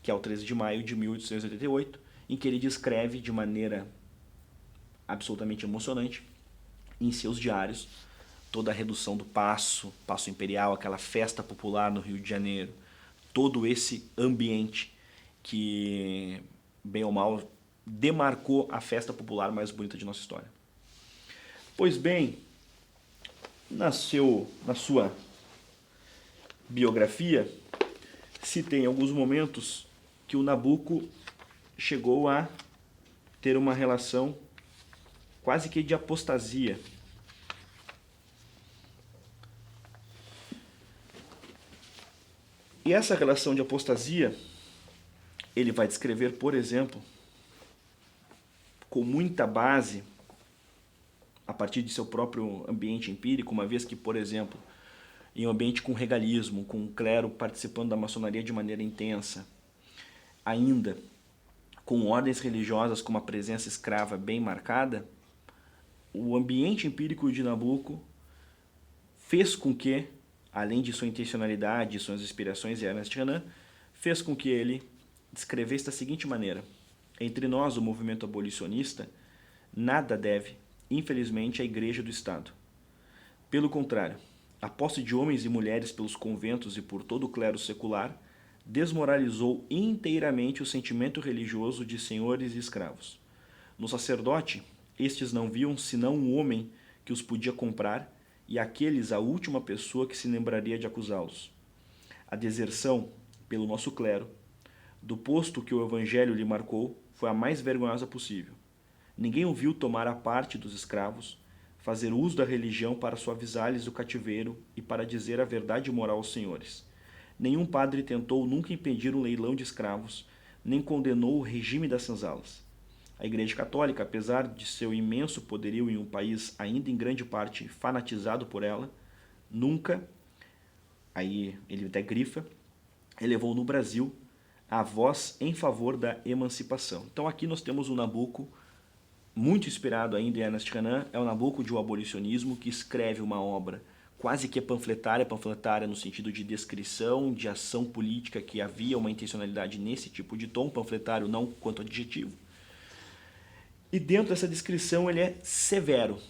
que é o 13 de maio de 1888, em que ele descreve de maneira absolutamente emocionante, em seus diários, toda a redução do Paço Imperial, aquela festa popular no Rio de Janeiro, todo esse ambiente que, bem ou mal, demarcou a festa popular mais bonita de nossa história. Pois bem, na sua biografia, se tem alguns momentos que o Nabucco chegou a ter uma relação quase que de apostasia. E essa relação de apostasia, ele vai descrever, por exemplo, com muita base, a partir de seu próprio ambiente empírico, uma vez que, por exemplo, em um ambiente com regalismo, com o clero participando da maçonaria de maneira intensa, ainda com ordens religiosas com uma presença escrava bem marcada, o ambiente empírico de Nabucco fez com que, além de sua intencionalidade, suas inspirações e Ernest Renan, fez com que ele descrevesse da seguinte maneira: entre nós, o movimento abolicionista, nada deve, infelizmente, à Igreja do Estado. Pelo contrário, a posse de homens e mulheres pelos conventos e por todo o clero secular desmoralizou inteiramente o sentimento religioso de senhores e escravos. No sacerdote, estes não viam senão um homem que os podia comprar, e aqueles a última pessoa que se lembraria de acusá-los. A deserção, pelo nosso clero, do posto que o Evangelho lhe marcou, foi a mais vergonhosa possível. Ninguém o viu tomar a parte dos escravos, fazer uso da religião para suavizar-lhes o cativeiro e para dizer a verdade moral aos senhores. Nenhum padre tentou nunca impedir um leilão de escravos, nem condenou o regime das senzalas. A Igreja Católica, apesar de seu imenso poderio em um país ainda em grande parte fanatizado por ela, nunca, aí ele até grifa, elevou no Brasil a voz em favor da emancipação. Então aqui nós temos um Nabucco muito inspirado ainda em Ernest Renan, é o Nabucco de O Abolicionismo, que escreve uma obra quase que panfletária no sentido de descrição, de ação política, que havia uma intencionalidade nesse tipo de tom, panfletário não quanto adjetivo. E dentro dessa descrição ele é severo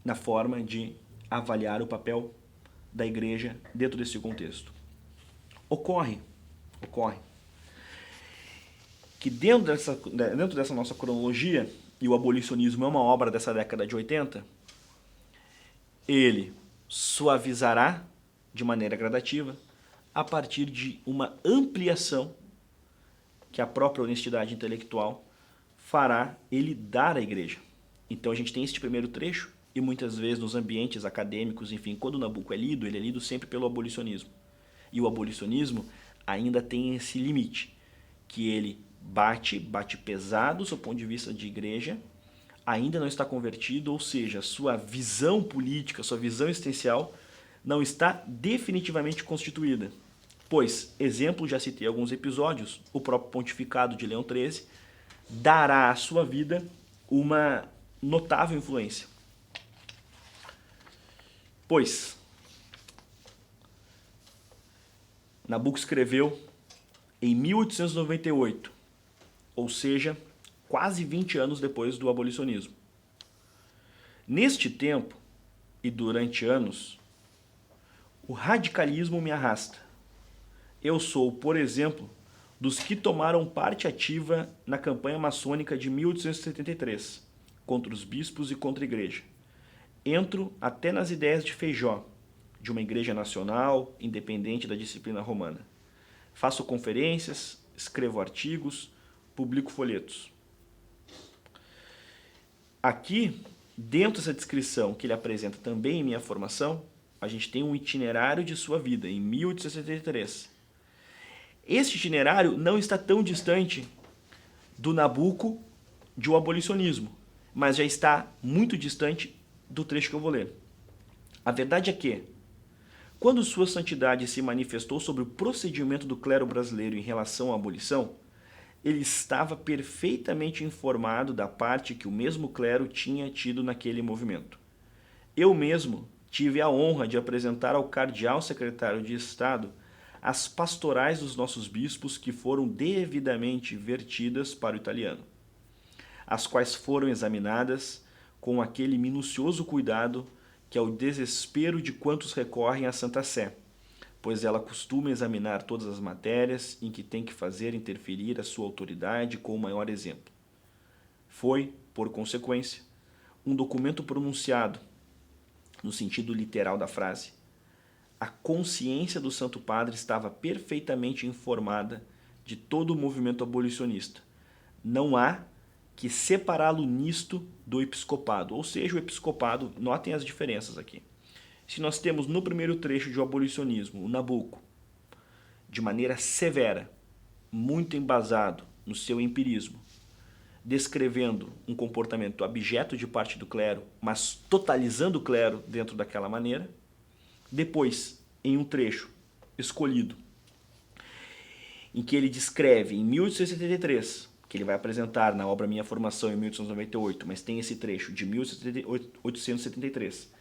na forma de avaliar o papel da igreja dentro desse contexto. Ocorre que dentro dessa nossa cronologia, e o abolicionismo é uma obra dessa década de 80, ele suavizará de maneira gradativa a partir de uma ampliação que a própria honestidade intelectual fará ele dar à igreja. Então a gente tem este primeiro trecho, e muitas vezes nos ambientes acadêmicos, enfim, quando o Nabucco é lido, ele é lido sempre pelo abolicionismo. E o abolicionismo ainda tem esse limite, que ele bate pesado do seu ponto de vista de igreja, ainda não está convertido, ou seja, sua visão política, sua visão existencial não está definitivamente constituída. Pois, exemplo, já citei alguns episódios, o próprio pontificado de Leão XIII dará à sua vida uma notável influência. Pois, Nabucco escreveu em 1898, ou seja, quase 20 anos depois do abolicionismo. Neste tempo, e durante anos, o radicalismo me arrasta. Eu sou, por exemplo, dos que tomaram parte ativa na campanha maçônica de 1873, contra os bispos e contra a igreja. Entro até nas ideias de Feijó, de uma igreja nacional, independente da disciplina romana. Faço conferências, escrevo artigos, publico folhetos. Aqui, dentro dessa descrição que ele apresenta também em minha formação, a gente tem um itinerário de sua vida, em 1873. Este itinerário não está tão distante do Nabucco de O Abolicionismo, mas já está muito distante do trecho que eu vou ler. A verdade é que, quando Sua Santidade se manifestou sobre o procedimento do clero brasileiro em relação à abolição, ele estava perfeitamente informado da parte que o mesmo clero tinha tido naquele movimento. Eu mesmo tive a honra de apresentar ao cardeal secretário de Estado as pastorais dos nossos bispos que foram devidamente vertidas para o italiano, as quais foram examinadas com aquele minucioso cuidado que é o desespero de quantos recorrem à Santa Sé, pois ela costuma examinar todas as matérias em que tem que fazer interferir a sua autoridade com o maior exemplo. Foi, por consequência, um documento pronunciado, no sentido literal da frase. A consciência do Santo Padre estava perfeitamente informada de todo o movimento abolicionista. Não há que separá-lo nisto do episcopado, ou seja, o episcopado, notem as diferenças aqui. Se nós temos no primeiro trecho de O Abolicionismo, o Nabucco, de maneira severa, muito embasado no seu empirismo, descrevendo um comportamento abjeto de parte do clero, mas totalizando o clero dentro daquela maneira. Depois, em um trecho escolhido, em que ele descreve em 1873, que ele vai apresentar na obra Minha Formação em 1898, mas tem esse trecho de 1873,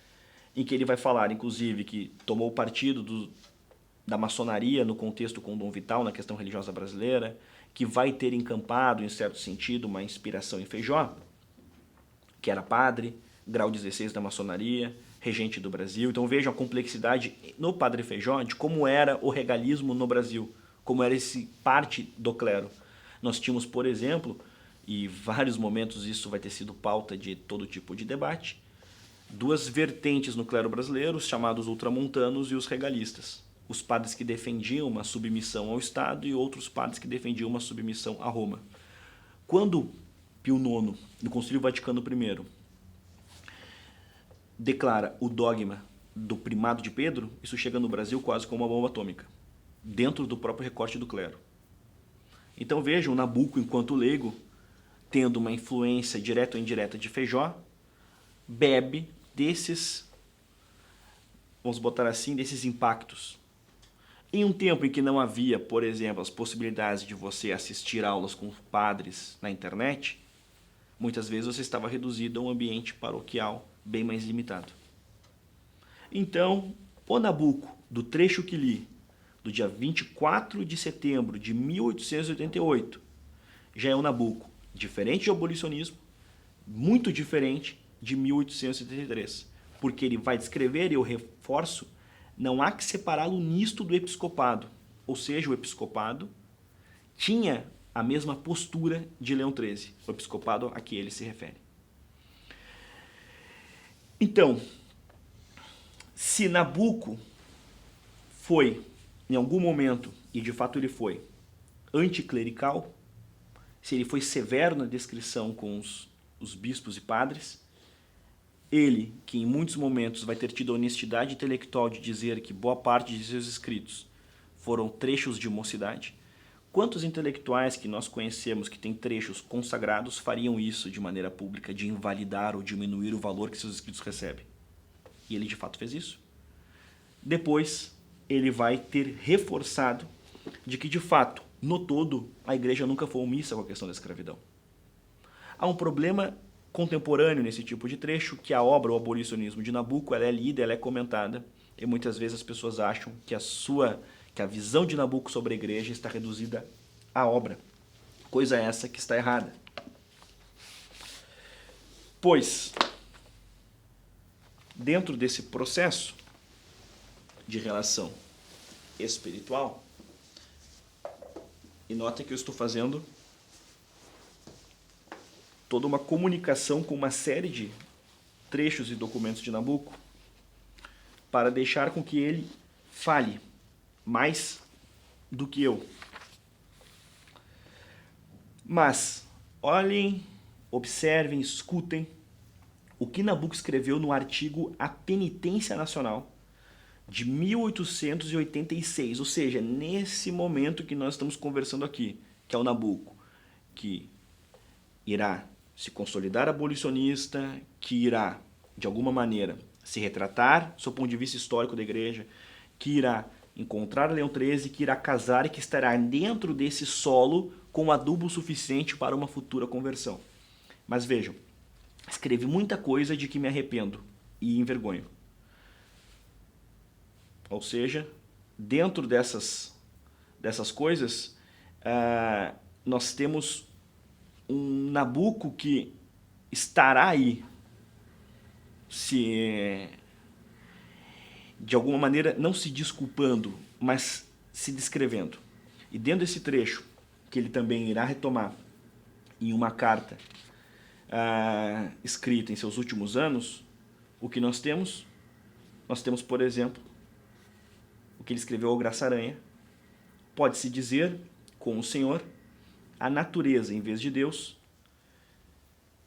em que ele vai falar, inclusive, que tomou partido da maçonaria no contexto com Dom Vital, na questão religiosa brasileira, que vai ter encampado, em certo sentido, uma inspiração em Feijó, que era padre, grau 16 da maçonaria, regente do Brasil. Então vejam a complexidade no Padre Feijó de como era o regalismo no Brasil, como era esse parte do clero. Nós tínhamos, por exemplo, e vários momentos isso vai ter sido pauta de todo tipo de debate, duas vertentes no clero brasileiro, os chamados ultramontanos e os regalistas. Os padres que defendiam uma submissão ao Estado e outros padres que defendiam uma submissão a Roma. Quando Pio IX, no Concílio Vaticano I, declara o dogma do primado de Pedro, isso chega no Brasil quase como uma bomba atômica, dentro do próprio recorte do clero. Então vejam, o Nabucco, enquanto leigo, tendo uma influência direta ou indireta de Feijó, bebe desses, vamos botar assim, desses impactos. Em um tempo em que não havia, por exemplo, as possibilidades de você assistir aulas com padres na internet, muitas vezes você estava reduzido a um ambiente paroquial bem mais limitado. Então, o Nabucco, do trecho que li, do dia 24 de setembro de 1888, já é um Nabucco diferente de abolicionismo, muito diferente de 1873, porque ele vai descrever, e eu reforço, não há que separá-lo nisto do episcopado, ou seja, o episcopado tinha a mesma postura de Leão XIII, o episcopado a que ele se refere. Então, se Nabuco foi, em algum momento, e de fato ele foi, anticlerical, se ele foi severo na descrição com os bispos e padres, ele, que em muitos momentos vai ter tido a honestidade intelectual de dizer que boa parte de seus escritos foram trechos de mocidade, quantos intelectuais que nós conhecemos que têm trechos consagrados fariam isso de maneira pública, de invalidar ou diminuir o valor que seus escritos recebem? E ele de fato fez isso. Depois, ele vai ter reforçado de que de fato, no todo, a igreja nunca foi omissa com a questão da escravidão. Há um problema contemporâneo nesse tipo de trecho, que a obra, o abolicionismo de Nabuco, ela é lida, ela é comentada, e muitas vezes as pessoas acham que a visão de Nabuco sobre a igreja está reduzida à obra. Coisa essa que está errada. Pois, dentro desse processo de relação espiritual, e notem que eu estou fazendo toda uma comunicação com uma série de trechos e documentos de Nabuco para deixar com que ele fale mais do que eu. Mas olhem, observem, escutem o que Nabuco escreveu no artigo A Penitência Nacional de 1886, ou seja, nesse momento que nós estamos conversando aqui, que é o Nabuco, que irá se consolidar abolicionista, que irá, de alguma maneira, se retratar, do ponto de vista histórico da igreja, que irá encontrar Leão XIII, que irá casar e que estará dentro desse solo com adubo suficiente para uma futura conversão. Mas vejam, escrevi muita coisa de que me arrependo e envergonho. Ou seja, dentro dessas coisas, nós temos um Nabuco que estará aí, de alguma maneira, não se desculpando, mas se descrevendo. E dentro desse trecho, que ele também irá retomar em uma carta escrita em seus últimos anos, o que nós temos? Nós temos, por exemplo, o que ele escreveu ao Graça Aranha. Pode-se dizer, com o Senhor, a natureza em vez de Deus,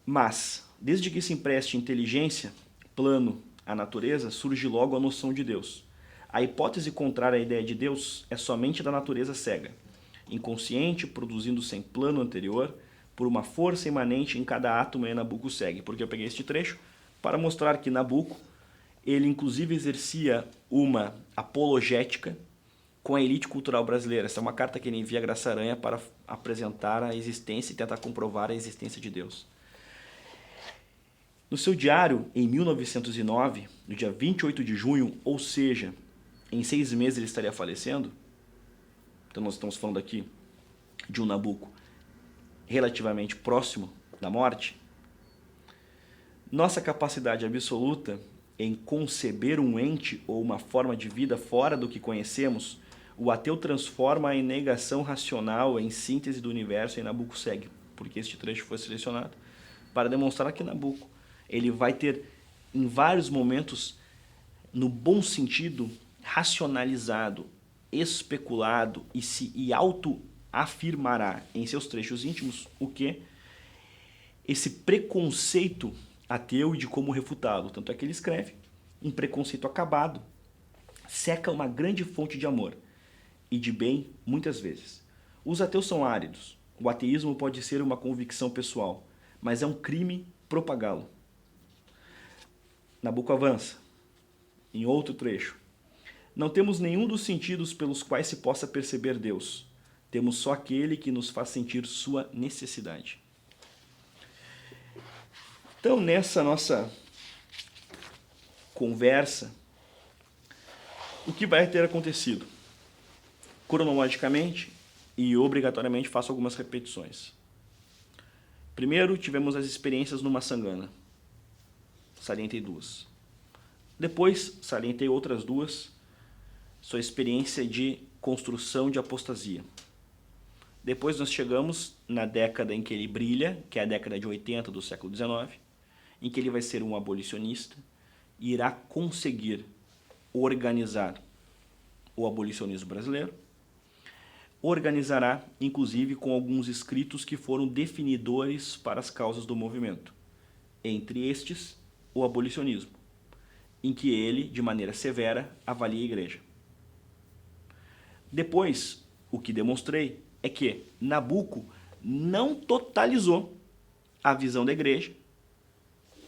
mas, desde que se empreste inteligência, plano à natureza, surge logo a noção de Deus. A hipótese contrária à ideia de Deus é somente da natureza cega, inconsciente, produzindo sem plano anterior, por uma força imanente em cada átomo, e Nabuco segue. Porque eu peguei este trecho para mostrar que Nabuco, ele inclusive exercia uma apologética com a elite cultural brasileira. Essa é uma carta que ele envia a Graça Aranha para apresentar a existência e tentar comprovar a existência de Deus. No seu diário, em 1909, no dia 28 de junho, ou seja, em 6 meses ele estaria falecendo, então nós estamos falando aqui de um Nabuco relativamente próximo da morte, nossa capacidade absoluta em conceber um ente ou uma forma de vida fora do que conhecemos, o ateu transforma em negação racional, em síntese do universo, e Nabuco segue, porque este trecho foi selecionado para demonstrar que Nabuco ele vai ter, em vários momentos, no bom sentido, racionalizado, especulado e auto-afirmará em seus trechos íntimos o que? Esse preconceito ateu e de como refutá-lo. Tanto é que ele escreve: um preconceito acabado seca uma grande fonte de amor e de bem muitas vezes. Os ateus são áridos. O ateísmo pode ser uma convicção pessoal, mas é um crime propagá-lo. Nabuco avança em outro trecho: não temos nenhum dos sentidos pelos quais se possa perceber Deus. Temos só aquele que nos faz sentir sua necessidade. Então, nessa nossa conversa, o que vai ter acontecido? Cronologicamente e obrigatoriamente faço algumas repetições. Primeiro, tivemos as experiências numa sangana. Salientei 2. Depois, salientei outras 2. Sua experiência de construção de apostasia. Depois nós chegamos na década em que ele brilha, que é a década de 80 do século XIX, em que ele vai ser um abolicionista e irá conseguir organizar o abolicionismo brasileiro. Organizará, inclusive, com alguns escritos que foram definidores para as causas do movimento. Entre estes, o abolicionismo, em que ele, de maneira severa, avalia a igreja. Depois, o que demonstrei é que Nabuco não totalizou a visão da igreja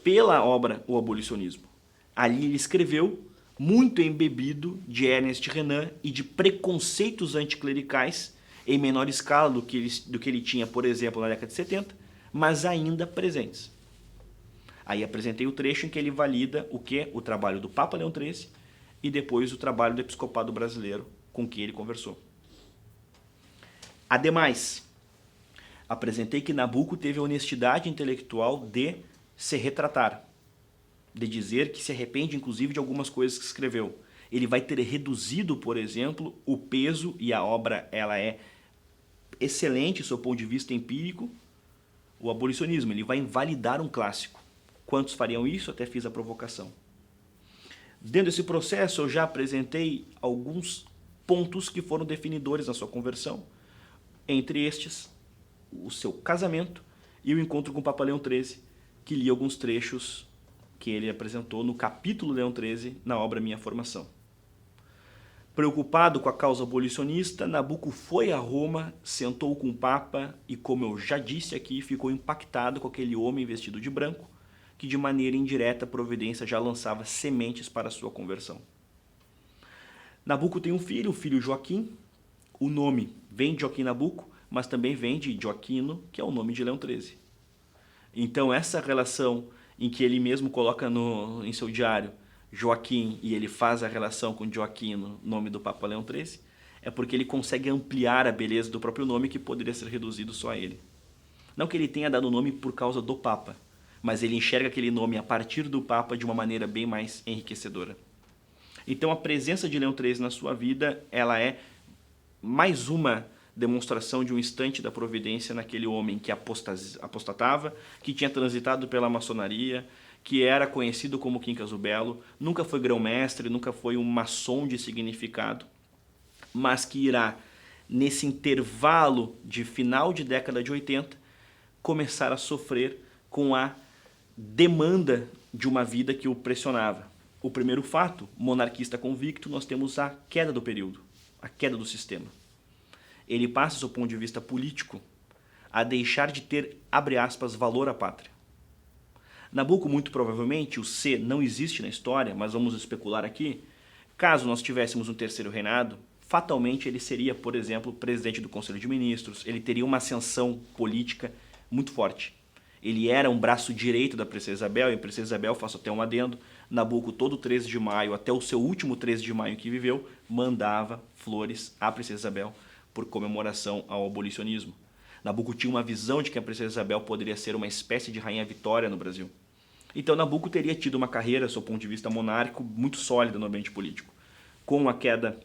pela obra O Abolicionismo. Ali ele escreveu muito embebido de Ernest Renan e de preconceitos anticlericais em menor escala do que ele tinha, por exemplo, na década de 70, mas ainda presentes. Aí apresentei o trecho em que ele valida o que? O trabalho do Papa Leão XIII e depois o trabalho do episcopado brasileiro com quem ele conversou. Ademais, apresentei que Nabuco teve a honestidade intelectual de se retratar, de dizer que se arrepende inclusive de algumas coisas que escreveu. Ele vai ter reduzido, por exemplo, o peso, e a obra ela é excelente do seu ponto de vista empírico, o abolicionismo. Ele vai invalidar um clássico. Quantos fariam isso? Até fiz a provocação. Dentro desse processo eu já apresentei alguns pontos que foram definidores na sua conversão. Entre estes, o seu casamento e o encontro com o Papa Leão XIII, que li alguns trechos que ele apresentou no capítulo Leão XIII na obra Minha Formação. Preocupado com a causa abolicionista, Nabuco foi a Roma, sentou com o Papa e, como eu já disse aqui, ficou impactado com aquele homem vestido de branco, que de maneira indireta a providência já lançava sementes para a sua conversão. Nabuco tem um filho, o filho Joaquim. O nome vem de Joaquim Nabuco, mas também vem de Joaquino, que é o nome de Leão XIII. Então essa relação em que ele mesmo coloca em seu diário Joaquim e ele faz a relação com Joaquino, nome do Papa Leão XIII, é porque ele consegue ampliar a beleza do próprio nome que poderia ser reduzido só a ele. Não que ele tenha dado o nome por causa do Papa, mas ele enxerga aquele nome a partir do Papa de uma maneira bem mais enriquecedora. Então a presença de Leão XIII na sua vida, ela é mais uma demonstração de um instante da providência naquele homem que apostatava, que tinha transitado pela maçonaria, que era conhecido como Quincas o Belo, nunca foi grão-mestre, nunca foi um maçom de significado, mas que irá, nesse intervalo de final de década de 80, começar a sofrer com a demanda de uma vida que o pressionava. O primeiro fato, monarquista convicto, nós temos a queda do período, a queda do sistema. Ele passa, do ponto de vista político, a deixar de ter, abre aspas, valor à pátria. Nabuco, muito provavelmente, o C não existe na história, mas vamos especular aqui, caso nós tivéssemos um terceiro reinado, fatalmente ele seria, por exemplo, presidente do Conselho de Ministros, ele teria uma ascensão política muito forte. Ele era um braço direito da Princesa Isabel, e a Princesa Isabel, faço até um adendo, Nabuco, todo 13 de maio, até o seu último 13 de maio que viveu, mandava flores à Princesa Isabel por comemoração ao abolicionismo. Nabuco tinha uma visão de que a Princesa Isabel poderia ser uma espécie de rainha Vitória no Brasil. Então Nabuco teria tido uma carreira, do seu ponto de vista monárquico, muito sólida no ambiente político. Com a queda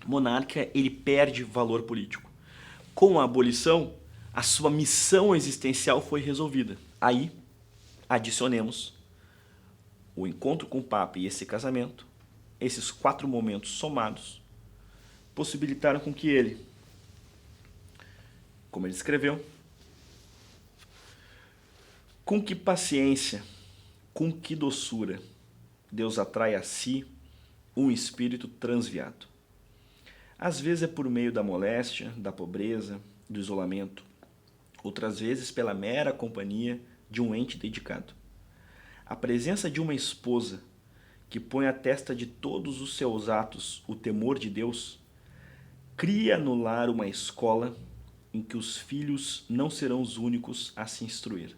monárquica, ele perde valor político. Com a abolição, a sua missão existencial foi resolvida. Aí, adicionemos o encontro com o Papa e esse casamento, esses 4 momentos somados, possibilitaram com que ele, como ele escreveu, com que paciência, com que doçura, Deus atrai a si um espírito transviado. Às vezes é por meio da moléstia, da pobreza, do isolamento, outras vezes pela mera companhia de um ente dedicado. A presença de uma esposa que põe à testa de todos os seus atos o temor de Deus, cria no lar uma escola em que os filhos não serão os únicos a se instruir.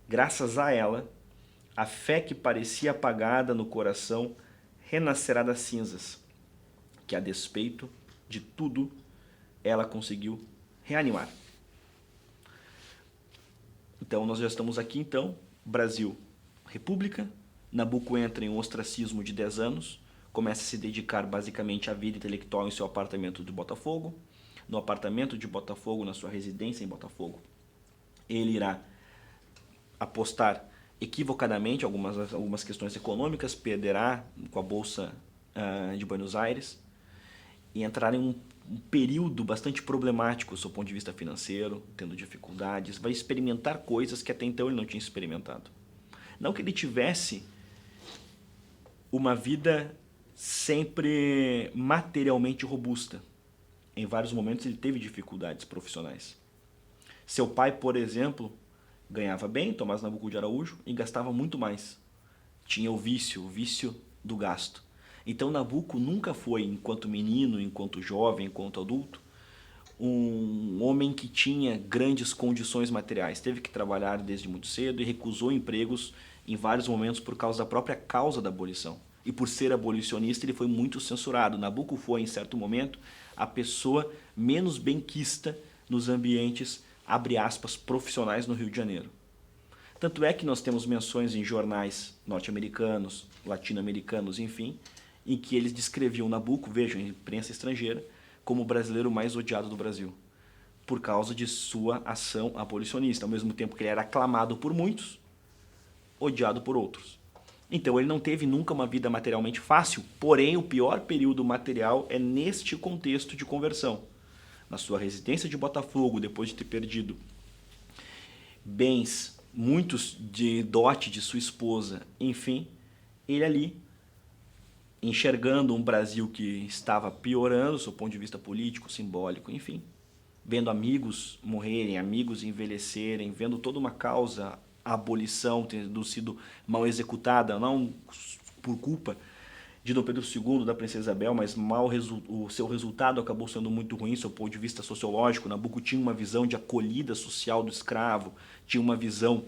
Graças a ela, a fé que parecia apagada no coração renascerá das cinzas, que a despeito de tudo, ela conseguiu reanimar. Então nós já estamos aqui então, Brasil, República, Nabuco entra em um ostracismo de 10 anos, começa a se dedicar basicamente à vida intelectual em seu apartamento de Botafogo. no apartamento de Botafogo, na sua residência em Botafogo, ele irá apostar equivocadamente algumas questões econômicas, perderá com a Bolsa de Buenos Aires e entrar em um período bastante problemático do seu ponto de vista financeiro, tendo dificuldades, vai experimentar coisas que até então ele não tinha experimentado. Não que ele tivesse uma vida sempre materialmente robusta. Em vários momentos ele teve dificuldades profissionais. Seu pai, por exemplo, ganhava bem, Tomás Nabuco de Araújo, e gastava muito mais. Tinha o vício do gasto. Então Nabuco nunca foi, enquanto menino, enquanto jovem, enquanto adulto, um homem que tinha grandes condições materiais. Teve que trabalhar desde muito cedo e recusou empregos em vários momentos por causa da própria causa da abolição. E por ser abolicionista ele foi muito censurado. Nabuco foi, em certo momento, a pessoa menos benquista nos ambientes, abre aspas, profissionais no Rio de Janeiro. Tanto é que nós temos menções em jornais norte-americanos, latino-americanos, enfim, em que eles descreviam Nabuco, vejam, em imprensa estrangeira, como o brasileiro mais odiado do Brasil, por causa de sua ação abolicionista, ao mesmo tempo que ele era aclamado por muitos, odiado por outros. Então ele não teve nunca uma vida materialmente fácil, porém o pior período material é neste contexto de conversão. Na sua residência de Botafogo, depois de ter perdido bens, muitos de dote de sua esposa, enfim, ele ali, enxergando um Brasil que estava piorando, do seu ponto de vista político, simbólico, enfim, vendo amigos morrerem, amigos envelhecerem, vendo toda uma causa, a abolição tendo sido mal executada, não por culpa de Dom Pedro II, da Princesa Isabel, mas o seu resultado acabou sendo muito ruim, do seu ponto de vista sociológico. Nabuco tinha uma visão de acolhida social do escravo, tinha uma visão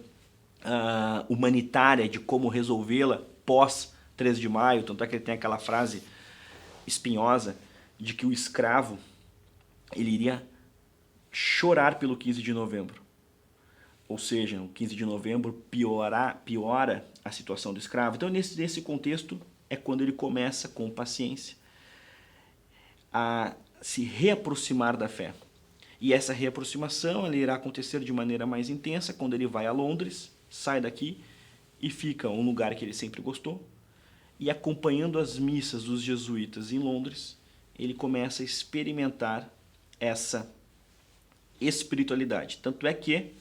humanitária de como resolvê-la pós 3 de maio, tanto é que ele tem aquela frase espinhosa de que o escravo ele iria chorar pelo 15 de novembro. Ou seja, o 15 de novembro piora a situação do escravo. Então, nesse contexto, é quando ele começa, com paciência, a se reaproximar da fé. E essa reaproximação ela irá acontecer de maneira mais intensa quando ele vai a Londres, sai daqui e fica um lugar que ele sempre gostou. E acompanhando as missas dos jesuítas em Londres, ele começa a experimentar essa espiritualidade. Tanto é que,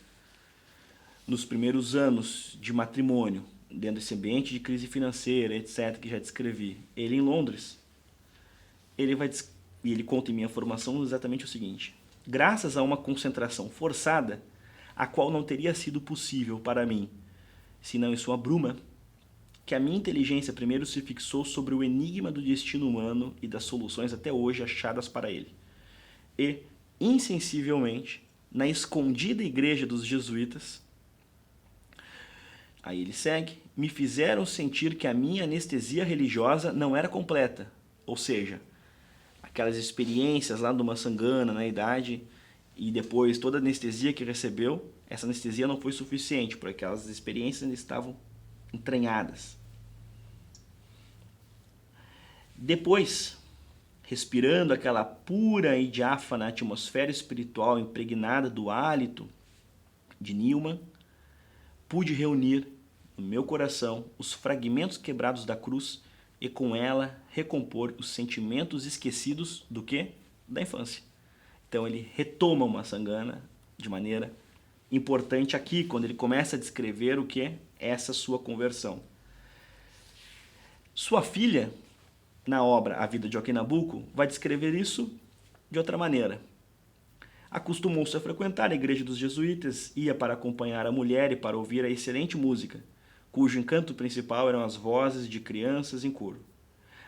nos primeiros anos de matrimônio, dentro desse ambiente de crise financeira, etc., que já descrevi, ele em Londres, ele conta em minha formação exatamente o seguinte: graças a uma concentração forçada, a qual não teria sido possível para mim, senão em sua bruma, que a minha inteligência primeiro se fixou sobre o enigma do destino humano e das soluções até hoje achadas para ele. E, insensivelmente, na escondida igreja dos jesuítas, aí ele segue, me fizeram sentir que a minha anestesia religiosa não era completa. Ou seja, aquelas experiências lá do Massangana na idade e depois toda a anestesia que recebeu, essa anestesia não foi suficiente, porque aquelas experiências ainda estavam entranhadas. Depois, respirando aquela pura e diáfana atmosfera espiritual impregnada do hálito de Newman, pude reunir no meu coração os fragmentos quebrados da cruz e com ela recompor os sentimentos esquecidos do quê? Da infância. Então ele retoma o Massangana de maneira importante aqui, quando ele começa a descrever o que? Essa sua conversão. Sua filha, na obra A Vida de Joaquim Nabuco, vai descrever isso de outra maneira. Acostumou-se a frequentar a igreja dos jesuítas, ia para acompanhar a mulher e para ouvir a excelente música, cujo encanto principal eram as vozes de crianças em coro.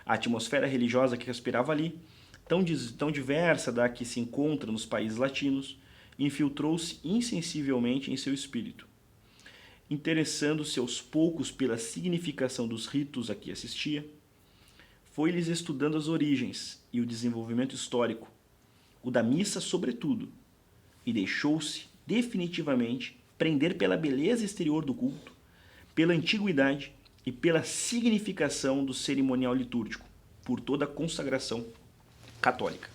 A atmosfera religiosa que respirava ali, tão diversa da que se encontra nos países latinos, infiltrou-se insensivelmente em seu espírito. Interessando-se aos poucos pela significação dos ritos a que assistia, foi-lhes estudando as origens e o desenvolvimento histórico, o da missa sobretudo, e deixou-se definitivamente prender pela beleza exterior do culto, pela antiguidade e pela significação do cerimonial litúrgico, por toda a consagração católica.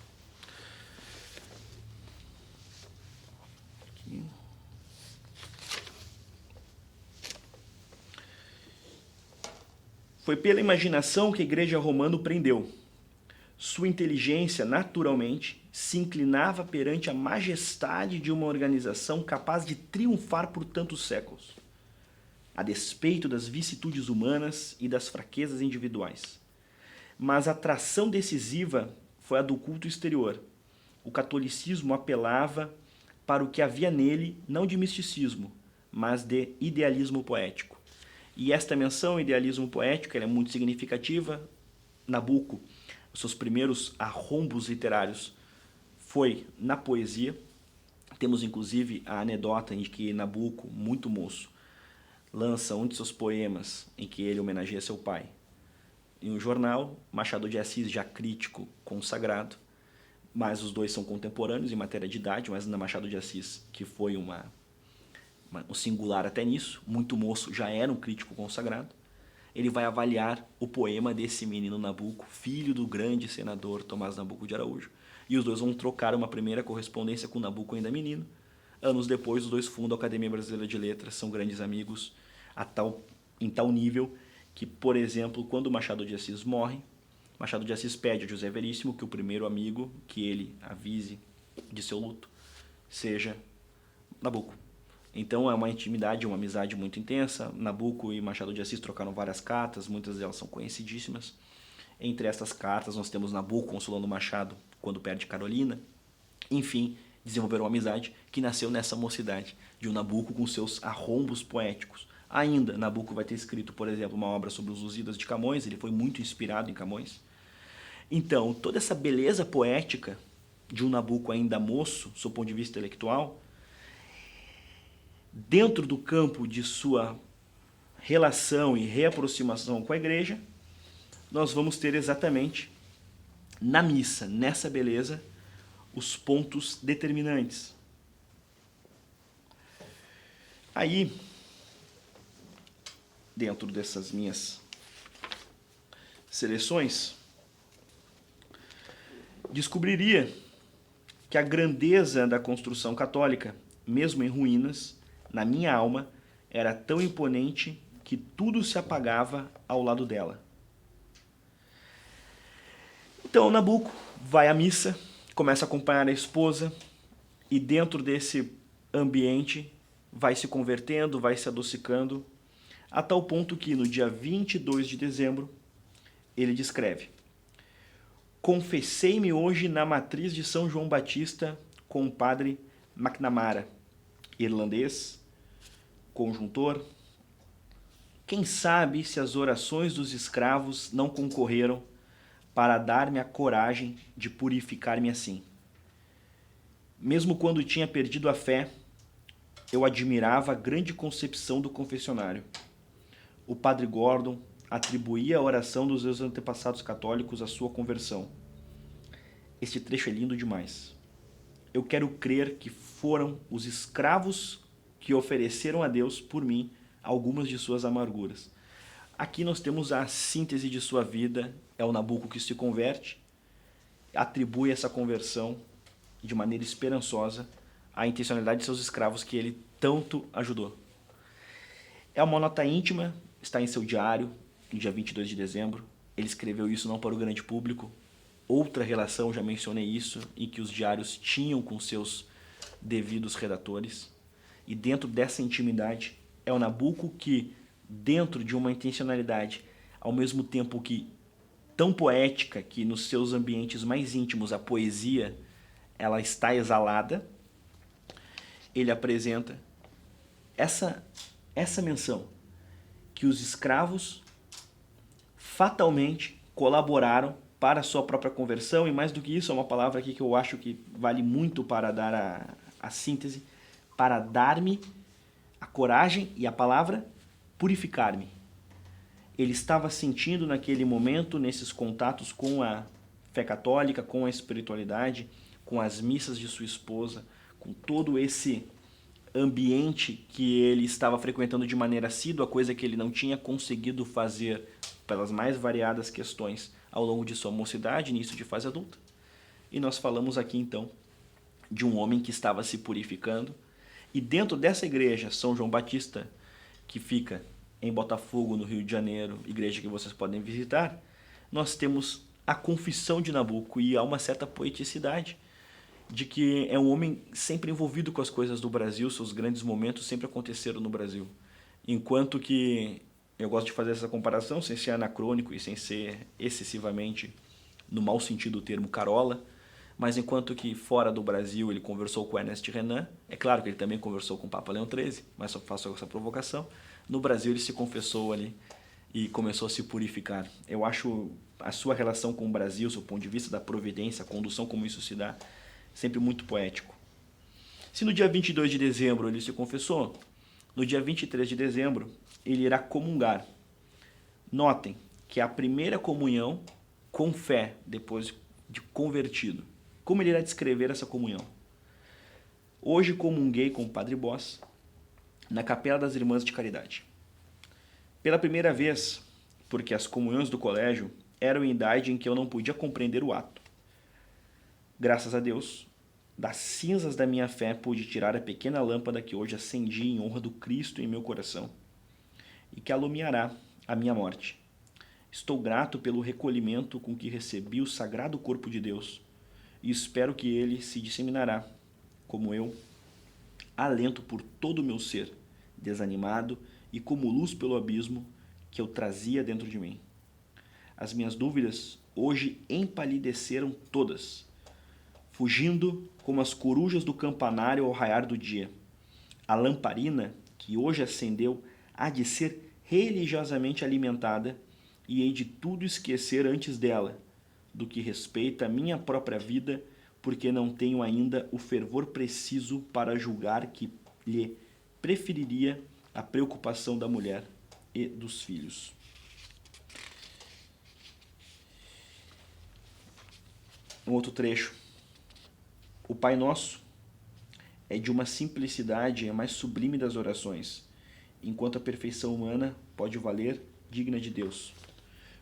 Foi pela imaginação que a Igreja Romana o prendeu. Sua inteligência, naturalmente, se inclinava perante a majestade de uma organização capaz de triunfar por tantos séculos, a despeito das vicissitudes humanas e das fraquezas individuais. Mas a atração decisiva foi a do culto exterior. O catolicismo apelava para o que havia nele, não de misticismo, mas de idealismo poético. E esta menção, idealismo poético, ela é muito significativa. Nabucco, os seus primeiros arrombos literários foi na poesia. Temos inclusive a anedota de que Nabucco, muito moço, lança um de seus poemas em que ele homenageia seu pai em um jornal. Machado de Assis, já crítico consagrado, mas os dois são contemporâneos em matéria de idade, mas na Machado de Assis, que foi um singular até nisso, muito moço, já era um crítico consagrado. Ele vai avaliar o poema desse menino Nabucco, filho do grande senador Tomás Nabuco de Araújo. E os dois vão trocar uma primeira correspondência com Nabucco ainda menino. Anos depois, os dois fundam a Academia Brasileira de Letras, são grandes amigos em tal nível que, por exemplo, quando Machado de Assis morre, Machado de Assis pede a José Veríssimo que o primeiro amigo que ele avise de seu luto seja Nabucco. Então é uma intimidade, uma amizade muito intensa. Nabucco e Machado de Assis trocaram várias cartas, muitas delas são conhecidíssimas. Entre estas cartas nós temos Nabucco consolando Machado quando perde Carolina. Enfim, desenvolveram uma amizade que nasceu nessa mocidade de um Nabucco com seus arrombos poéticos. Ainda, Nabucco vai ter escrito, por exemplo, uma obra sobre os Lusíadas de Camões, ele foi muito inspirado em Camões. Então, toda essa beleza poética de um Nabucco ainda moço, do ponto de vista intelectual, dentro do campo de sua relação e reaproximação com a igreja, nós vamos ter exatamente na missa, nessa beleza, os pontos determinantes. Aí, dentro dessas minhas seleções, descobriria que a grandeza da construção católica, mesmo em ruínas, na minha alma, era tão imponente que tudo se apagava ao lado dela. Então Nabucco vai à missa, começa a acompanhar a esposa e dentro desse ambiente vai se convertendo, vai se adocicando, a tal ponto que no dia 22 de dezembro ele descreve: confessei-me hoje na matriz de São João Batista com o padre McNamara, irlandês, conjuntor. Quem sabe se as orações dos escravos não concorreram para dar-me a coragem de purificar-me assim. Mesmo quando tinha perdido a fé, eu admirava a grande concepção do confessionário. O padre Gordon atribuía a oração dos seus antepassados católicos à sua conversão. Este trecho é lindo demais. Eu quero crer que foram os escravos que ofereceram a Deus, por mim, algumas de suas amarguras. Aqui nós temos a síntese de sua vida. É o Nabucco que se converte, atribui essa conversão de maneira esperançosa à intencionalidade de seus escravos que ele tanto ajudou. É uma nota íntima, está em seu diário, no dia 22 de dezembro. Ele escreveu isso não para o grande público. Outra relação, já mencionei isso, em que os diários tinham com seus devidos redatores. E dentro dessa intimidade, é o Nabucco que, dentro de uma intencionalidade, ao mesmo tempo que tão poética, que nos seus ambientes mais íntimos a poesia ela está exalada, ele apresenta essa menção, que os escravos fatalmente colaboraram para a sua própria conversão, e mais do que isso, é uma palavra aqui que eu acho que vale muito para dar a síntese, para dar-me a coragem e a palavra purificar-me. Ele estava sentindo naquele momento, nesses contatos com a fé católica, com a espiritualidade, com as missas de sua esposa, com todo esse ambiente que ele estava frequentando de maneira assídua, coisa que ele não tinha conseguido fazer pelas mais variadas questões ao longo de sua mocidade, início de fase adulta. E nós falamos aqui então de um homem que estava se purificando, e dentro dessa igreja, São João Batista, que fica em Botafogo, no Rio de Janeiro, igreja que vocês podem visitar, nós temos a Confissão de Nabuco, e há uma certa poeticidade de que é um homem sempre envolvido com as coisas do Brasil, seus grandes momentos sempre aconteceram no Brasil. Enquanto que eu gosto de fazer essa comparação, sem ser anacrônico e sem ser excessivamente, no mau sentido, o termo carola, mas enquanto que fora do Brasil ele conversou com Ernest Renan, é claro que ele também conversou com o Papa Leão XIII, mas só faço essa provocação, no Brasil ele se confessou ali e começou a se purificar. Eu acho a sua relação com o Brasil, seu ponto de vista da providência, a condução como isso se dá, sempre muito poético. Se no dia 22 de dezembro ele se confessou, no dia 23 de dezembro ele irá comungar. Notem que é a primeira comunhão com fé, depois de convertido. Como ele irá descrever essa comunhão? Hoje comunguei com o Padre Boss na Capela das Irmãs de Caridade. Pela primeira vez, porque as comunhões do colégio eram em idade em que eu não podia compreender o ato. Graças a Deus, das cinzas da minha fé pude tirar a pequena lâmpada que hoje acendi em honra do Cristo em meu coração e que alumiará a minha morte. Estou grato pelo recolhimento com que recebi o sagrado corpo de Deus e espero que ele se disseminará, como eu, alento por todo o meu ser, desanimado e como luz pelo abismo que eu trazia dentro de mim. As minhas dúvidas hoje empalideceram todas, fugindo como as corujas do campanário ao raiar do dia. A lamparina que hoje acendeu há de ser religiosamente alimentada e hei de tudo esquecer antes dela, do que respeita a minha própria vida, porque não tenho ainda o fervor preciso para julgar que lhe preferiria a preocupação da mulher e dos filhos. Um outro trecho. O Pai Nosso é de uma simplicidade a mais sublime das orações, enquanto a perfeição humana pode valer digna de Deus.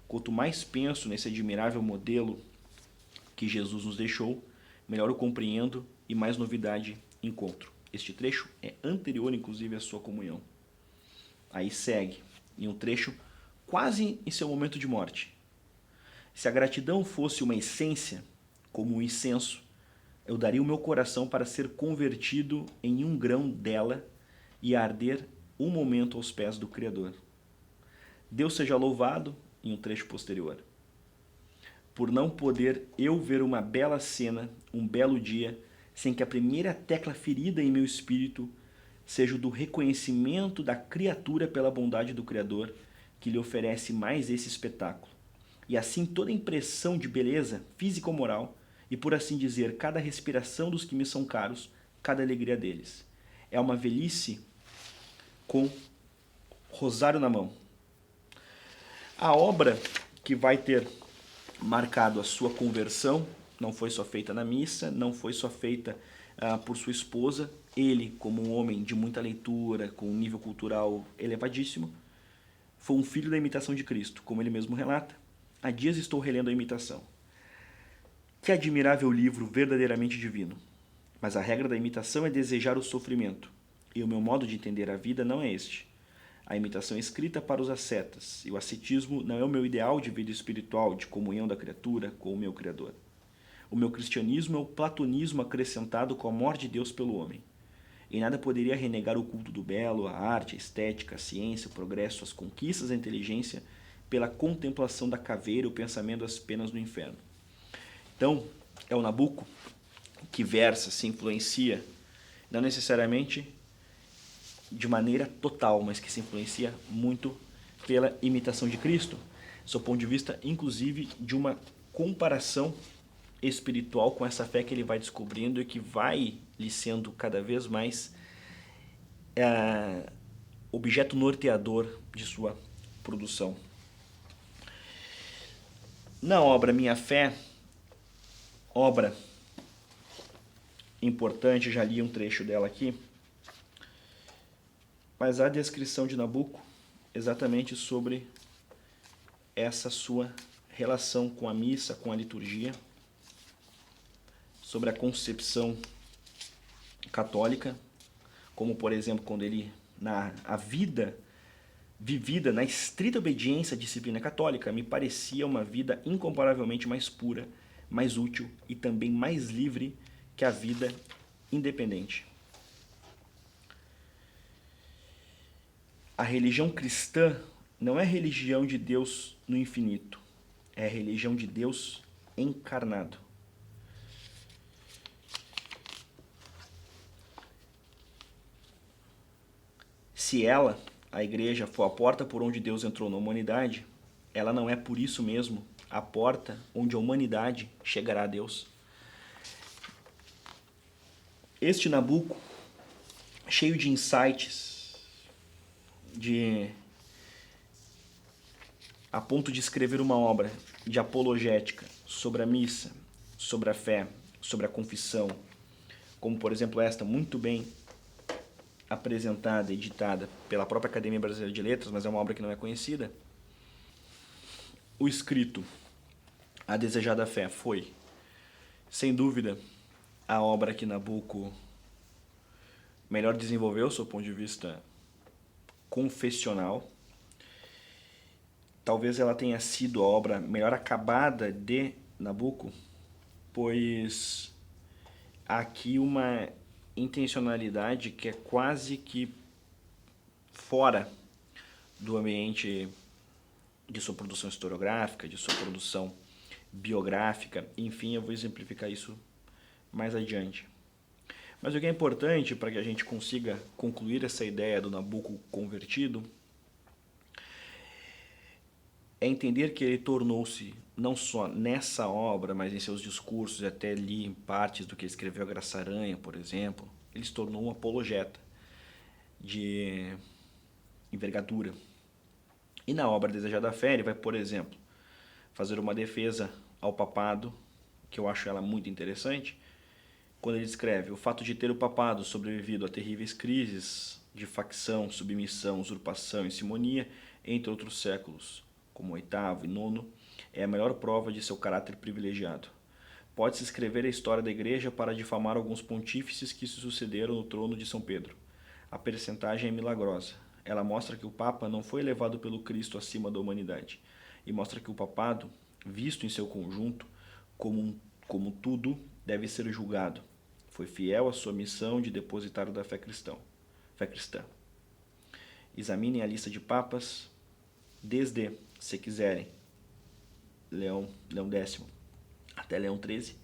Quanto mais penso nesse admirável modelo que Jesus nos deixou, melhor o compreendo e mais novidade encontro. Este trecho é anterior, inclusive, à sua comunhão. Aí segue, em um trecho quase em seu momento de morte. Se a gratidão fosse uma essência, como um incenso, eu daria o meu coração para ser convertido em um grão dela e arder um momento aos pés do Criador. Deus seja louvado, em um trecho posterior, por não poder eu ver uma bela cena, um belo dia, sem que a primeira tecla ferida em meu espírito seja o do reconhecimento da criatura pela bondade do Criador, que lhe oferece mais esse espetáculo. E assim toda impressão de beleza, física ou moral, e por assim dizer, cada respiração dos que me são caros, cada alegria deles. É uma velhice com rosário na mão. A obra que vai ter marcado a sua conversão não foi só feita na missa, não foi só feita por sua esposa. Ele, como um homem de muita leitura, com um nível cultural elevadíssimo, foi um filho da imitação de Cristo, como ele mesmo relata. Há dias estou relendo a imitação. Que admirável livro, verdadeiramente divino. Mas a regra da imitação é desejar o sofrimento, e o meu modo de entender a vida não é este. A imitação é escrita para os ascetas, e o ascetismo não é o meu ideal de vida espiritual, de comunhão da criatura com o meu Criador. O meu cristianismo é o platonismo acrescentado com o amor de Deus pelo homem. Em nada poderia renegar o culto do belo, a arte, a estética, a ciência, o progresso, as conquistas, a inteligência, pela contemplação da caveira e o pensamento das penas do inferno. Então, é o Nabuco que versa, se influencia, não necessariamente de maneira total, mas que se influencia muito pela imitação de Cristo, do ponto de vista, inclusive, de uma comparação espiritual com essa fé que ele vai descobrindo e que vai lhe sendo cada vez mais objeto norteador de sua produção. Na obra Minha Fé, obra importante, já li um trecho dela aqui, mas a descrição de Nabuco exatamente sobre essa sua relação com a missa, com a liturgia, sobre a concepção católica, como por exemplo quando ele, a vida vivida na estrita obediência à disciplina católica, me parecia uma vida incomparavelmente mais pura, mais útil e também mais livre que a vida independente. A religião cristã não é a religião de Deus no infinito, é a religião de Deus encarnado. Se ela, a igreja, for a porta por onde Deus entrou na humanidade, ela não é por isso mesmo a porta onde a humanidade chegará a Deus. Este Nabucco, cheio de insights, a ponto de escrever uma obra de apologética sobre a missa, sobre a fé, sobre a confissão, como por exemplo esta, muito bem apresentada, editada pela própria Academia Brasileira de Letras, mas é uma obra que não é conhecida. O escrito A Desejada Fé foi, sem dúvida, a obra que Nabucco melhor desenvolveu, do seu ponto de vista confessional. Talvez ela tenha sido a obra melhor acabada de Nabucco, pois há aqui uma intencionalidade que é quase que fora do ambiente de sua produção historiográfica, de sua produção biográfica. Enfim, eu vou exemplificar isso mais adiante. Mas o que é importante para que a gente consiga concluir essa ideia do Nabucco convertido é entender que ele tornou-se, não só nessa obra, mas em seus discursos, até li partes do que ele escreveu a Graça Aranha, por exemplo, ele se tornou um apologeta de envergadura. E na obra Desejada Fé, ele vai, por exemplo, fazer uma defesa ao papado, que eu acho ela muito interessante, quando ele escreve: o fato de ter o papado sobrevivido a terríveis crises de facção, submissão, usurpação e simonia, entre outros séculos, como o oitavo e nono, é a maior prova de seu caráter privilegiado. Pode-se escrever a história da Igreja para difamar alguns pontífices que se sucederam no trono de São Pedro. A percentagem é milagrosa. Ela mostra que o Papa não foi elevado pelo Cristo acima da humanidade, e mostra que o papado, visto em seu conjunto, como tudo, deve ser julgado. Foi fiel à sua missão de depositário da fé cristã. Examinem a lista de papas, desde, se quiserem, Leão X até Leão XIII,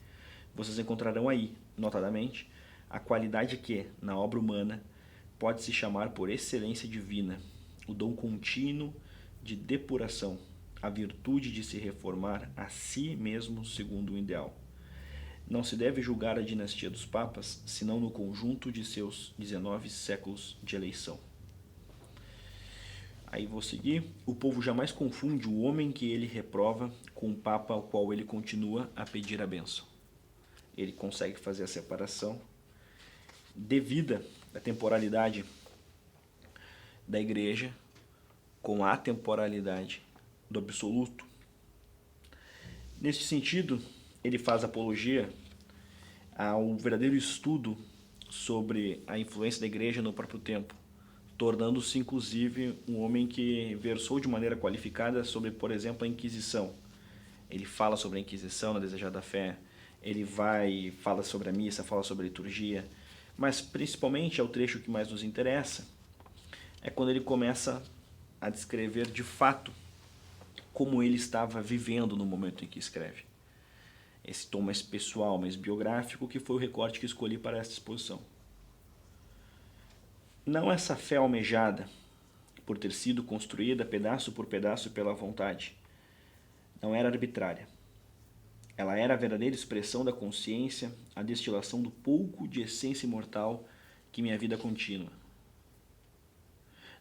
vocês encontrarão aí, notadamente, a qualidade que, na obra humana, pode se chamar por excelência divina, o dom contínuo de depuração, a virtude de se reformar a si mesmo segundo o ideal. Não se deve julgar a dinastia dos papas, senão no conjunto de seus 19 séculos de eleição. Aí vou seguir. O povo jamais confunde o homem que ele reprova com o papa ao qual ele continua a pedir a bênção. Ele consegue fazer a separação devida à temporalidade da igreja com a atemporalidade do absoluto. Neste sentido, ele faz apologia ao verdadeiro estudo sobre a influência da igreja no próprio tempo, tornando-se inclusive um homem que versou de maneira qualificada sobre, por exemplo, a Inquisição. Ele fala sobre a Inquisição na Desejada Fé, ele fala sobre a missa, fala sobre a liturgia, mas principalmente é o trecho que mais nos interessa, é quando ele começa a descrever de fato como ele estava vivendo no momento em que escreve. Esse tom mais pessoal, mais biográfico, que foi o recorte que escolhi para esta exposição. Não essa fé almejada, por ter sido construída pedaço por pedaço pela vontade, não era arbitrária. Ela era a verdadeira expressão da consciência, a destilação do pouco de essência imortal que minha vida contínua.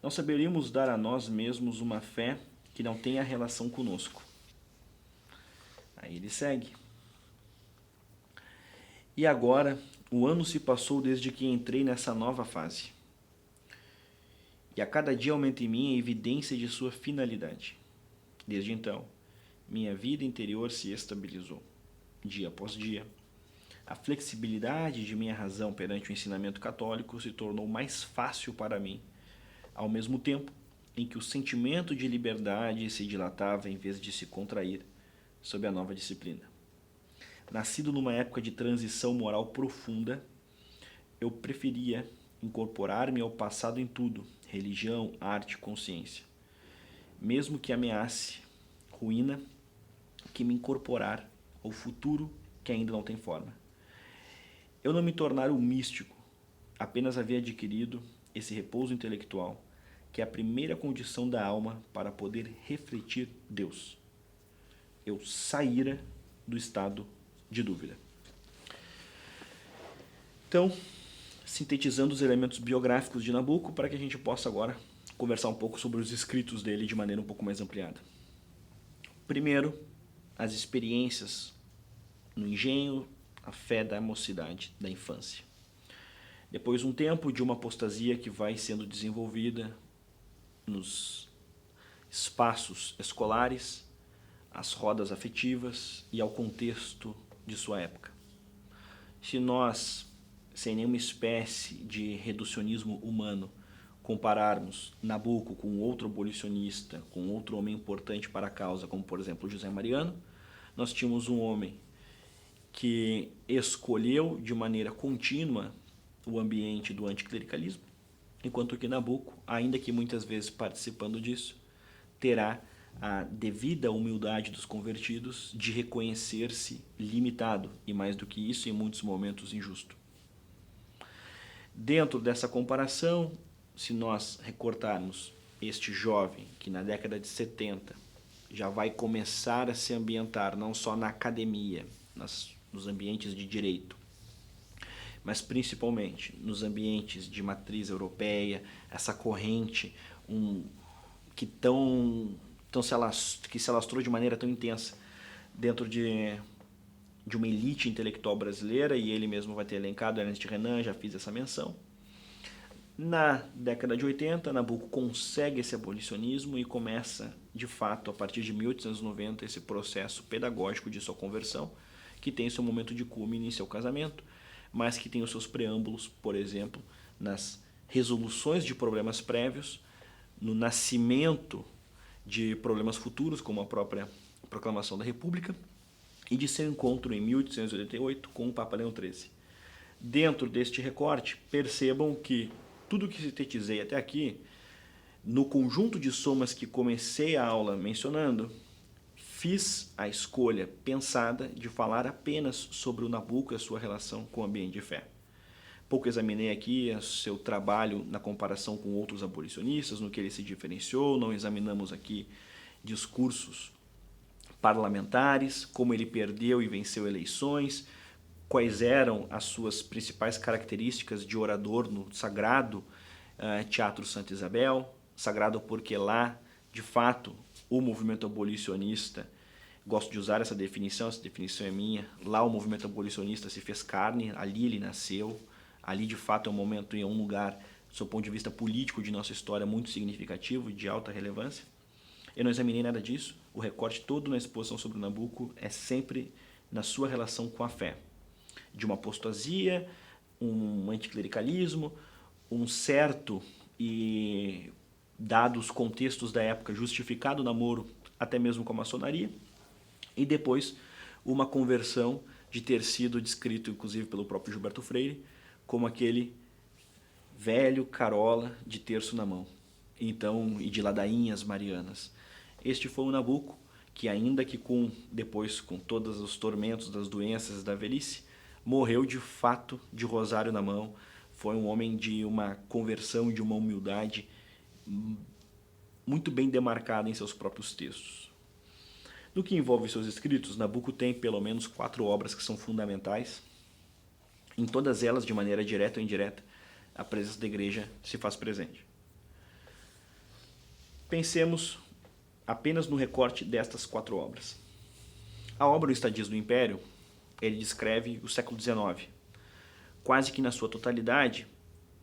Não saberíamos dar a nós mesmos uma fé que não tenha relação conosco. Aí ele segue. E agora, o ano se passou desde que entrei nessa nova fase. E a cada dia aumenta em mim a evidência de sua finalidade. Desde então, minha vida interior se estabilizou, dia após dia. A flexibilidade de minha razão perante o ensinamento católico se tornou mais fácil para mim. Ao mesmo tempo, em que o sentimento de liberdade se dilatava em vez de se contrair sob a nova disciplina. Nascido numa época de transição moral profunda, eu preferia incorporar-me ao passado em tudo, religião, arte, consciência, mesmo que ameace ruína, que me incorporar ao futuro que ainda não tem forma. Eu não me tornara um místico, apenas havia adquirido esse repouso intelectual, que é a primeira condição da alma para poder refletir Deus. Eu saíra do estado de dúvida. Então, sintetizando os elementos biográficos de Nabuco para que a gente possa agora conversar um pouco sobre os escritos dele de maneira um pouco mais ampliada. Primeiro, as experiências no engenho, a fé da mocidade, da infância. Depois um tempo de uma apostasia que vai sendo desenvolvida nos espaços escolares, às rodas afetivas e ao contexto de sua época. Se nós, sem nenhuma espécie de reducionismo humano, compararmos Nabuco com outro abolicionista, com outro homem importante para a causa, como por exemplo José Mariano, nós tínhamos um homem que escolheu de maneira contínua o ambiente do anticlericalismo, enquanto que Nabuco, ainda que muitas vezes participando disso, terá a devida humildade dos convertidos de reconhecer-se limitado e, mais do que isso, em muitos momentos injusto. Dentro dessa comparação, se nós recortarmos este jovem que na década de 70 já vai começar a se ambientar não só na academia, nos ambientes de direito, mas principalmente nos ambientes de matriz europeia, essa corrente que se alastrou de maneira tão intensa dentro de uma elite intelectual brasileira, e ele mesmo vai ter elencado, Ernest Renan, já fiz essa menção. Na década de 80, Nabuco consegue esse abolicionismo e começa, de fato, a partir de 1890, esse processo pedagógico de sua conversão, que tem seu momento de culmine em seu casamento, mas que tem os seus preâmbulos, por exemplo, nas resoluções de problemas prévios, no nascimento de problemas futuros, como a própria proclamação da República, e de seu encontro em 1888 com o Papa Leão XIII. Dentro deste recorte, percebam que tudo o que sintetizei até aqui, no conjunto de somas que comecei a aula mencionando, fiz a escolha pensada de falar apenas sobre o Nabuco e a sua relação com o ambiente de fé. Pouco examinei aqui o seu trabalho na comparação com outros abolicionistas, no que ele se diferenciou, não examinamos aqui discursos parlamentares, como ele perdeu e venceu eleições, quais eram as suas principais características de orador no sagrado Teatro Santa Isabel, sagrado porque lá, de fato, o movimento abolicionista, gosto de usar essa definição é minha, lá o movimento abolicionista se fez carne, ali ele nasceu, ali de fato é um momento e é um lugar, do seu ponto de vista político de nossa história, muito significativo, de alta relevância. Eu não examinei nada disso, o recorte todo na exposição sobre o Nabuco é sempre na sua relação com a fé. De uma apostasia, um anticlericalismo, um certo e, dados os contextos da época, justificado namoro até mesmo com a maçonaria, e depois uma conversão de ter sido descrito, inclusive pelo próprio Gilberto Freire, como aquele velho carola de terço na mão, então, e de ladainhas marianas. Este foi o Nabuco, que ainda que depois com todos os tormentos das doenças da velhice, morreu de fato de rosário na mão. Foi um homem de uma conversão, de uma humildade muito bem demarcada em seus próprios textos. No que envolve seus escritos, Nabuco tem pelo menos 4 obras que são fundamentais. Em todas elas, de maneira direta ou indireta, a presença da igreja se faz presente. Pensemos apenas no recorte destas 4 obras. A obra O Estadismo do Império, ele descreve o século XIX, quase que na sua totalidade,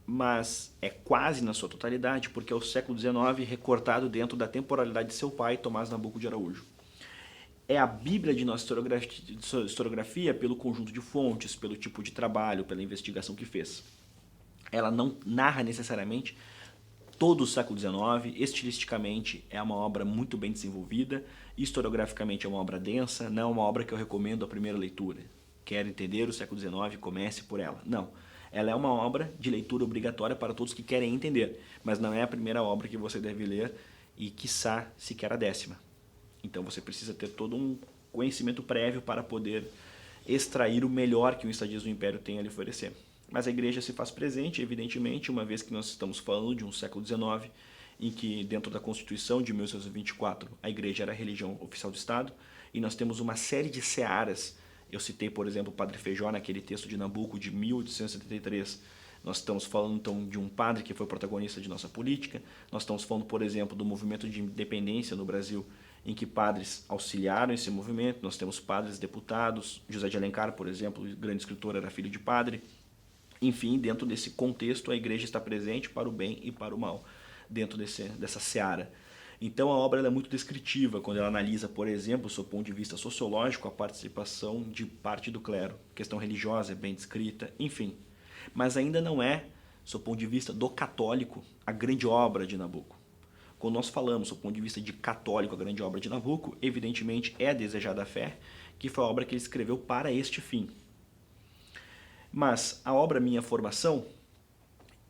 mas é quase na sua totalidade porque é o século XIX recortado dentro da temporalidade de seu pai, Tomás Nabuco de Araújo. É a Bíblia de nossa historiografia pelo conjunto de fontes, pelo tipo de trabalho, pela investigação que fez. Ela não narra necessariamente todo o século XIX, estilisticamente é uma obra muito bem desenvolvida, historiograficamente é uma obra densa, não é uma obra que eu recomendo a primeira leitura. Quer entender o século XIX, comece por ela. Não, ela é uma obra de leitura obrigatória para todos que querem entender, mas não é a primeira obra que você deve ler e, quiçá, sequer a 10ª. Então você precisa ter todo um conhecimento prévio para poder extrair o melhor que o Estadismo do Império tem a lhe oferecer. Mas a igreja se faz presente, evidentemente, uma vez que nós estamos falando de um século XIX, em que dentro da Constituição de 1824 a igreja era a religião oficial do Estado, e nós temos uma série de searas. Eu citei, por exemplo, o Padre Feijó naquele texto de Nabuco de 1873. Nós estamos falando então de um padre que foi protagonista de nossa política. Nós estamos falando, por exemplo, do movimento de independência no Brasil, em que padres auxiliaram esse movimento. Nós temos padres deputados. José de Alencar, por exemplo, grande escritor, era filho de padre. Enfim, dentro desse contexto, a igreja está presente para o bem e para o mal, dentro dessa seara. Então a obra é muito descritiva quando ela analisa, por exemplo, do seu ponto de vista sociológico, a participação de parte do clero. A questão religiosa é bem descrita, enfim. Mas ainda não é, do seu ponto de vista do católico, a grande obra de Nabuco. Quando nós falamos, do ponto de vista de católico, a grande obra de Nabuco, evidentemente é a Desejada Fé, que foi a obra que ele escreveu para este fim. Mas a obra Minha Formação,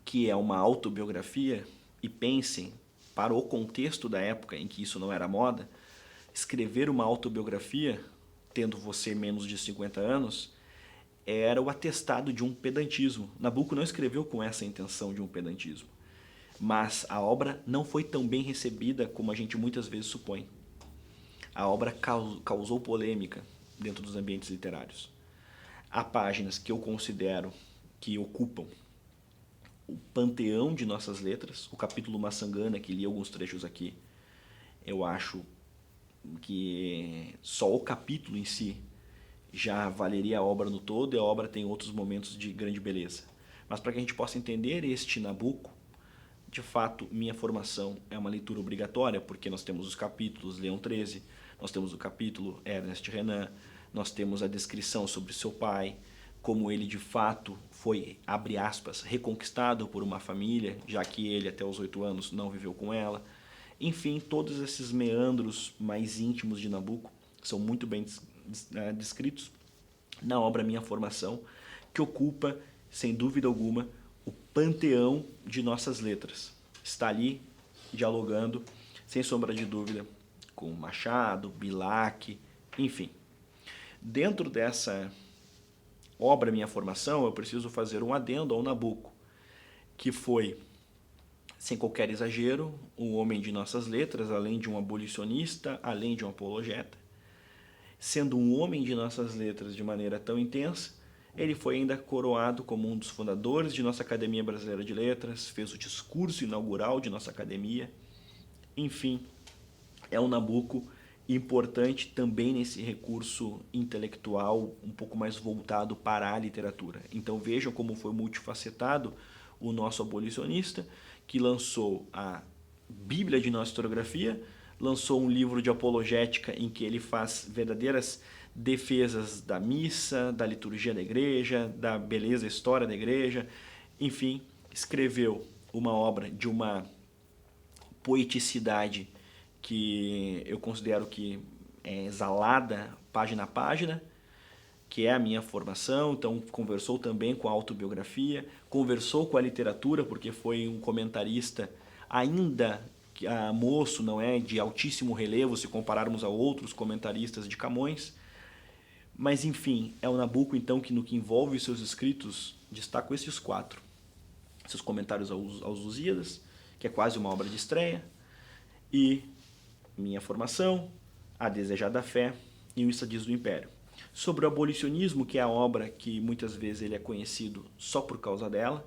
que é uma autobiografia, e pensem, para o contexto da época em que isso não era moda, escrever uma autobiografia, tendo você menos de 50 anos, era o atestado de um pedantismo. Nabuco não escreveu com essa intenção de um pedantismo. Mas a obra não foi tão bem recebida como a gente muitas vezes supõe. A obra causou polêmica dentro dos ambientes literários. Há páginas que eu considero que ocupam o panteão de nossas letras. O capítulo Maçangana, que li alguns trechos aqui, eu acho que só o capítulo em si já valeria a obra no todo, e a obra tem outros momentos de grande beleza. Mas para que a gente possa entender este Nabuco, de fato, Minha Formação é uma leitura obrigatória, porque nós temos os capítulos Leão XIII, nós temos o capítulo Ernest Renan, nós temos a descrição sobre seu pai, como ele de fato foi, abre aspas, reconquistado por uma família, já que ele até os 8 anos não viveu com ela. Enfim, todos esses meandros mais íntimos de Nabuco são muito bem descritos na obra Minha Formação, que ocupa, sem dúvida alguma, o panteão de nossas letras. Está ali dialogando, sem sombra de dúvida, com Machado, Bilac, enfim. Dentro dessa obra Minha Formação, eu preciso fazer um adendo ao Nabuco, que foi, sem qualquer exagero, um homem de nossas letras, além de um abolicionista, além de um apologeta. Sendo um homem de nossas letras de maneira tão intensa, ele foi ainda coroado como um dos fundadores de nossa Academia Brasileira de Letras, fez o discurso inaugural de nossa academia. Enfim, é um Nabuco importante também nesse recurso intelectual um pouco mais voltado para a literatura. Então vejam como foi multifacetado o nosso abolicionista, que lançou a Bíblia de nossa historiografia, lançou um livro de apologética em que ele faz verdadeiras defesas da missa, da liturgia da igreja, da beleza história da igreja, enfim, escreveu uma obra de uma poeticidade que eu considero que é exalada página a página, que é a Minha Formação. Então conversou também com a autobiografia, conversou com a literatura, porque foi um comentarista ainda moço, não é, de altíssimo relevo se compararmos a outros comentaristas de Camões. Mas enfim, é o Nabuco então que no que envolve os seus escritos, destaco esses 4. Seus comentários aos Lusíadas, que é quase uma obra de estreia, e Minha Formação, A Desejada Fé e O Estadismo do Império. Sobre o abolicionismo, que é a obra que muitas vezes ele é conhecido só por causa dela,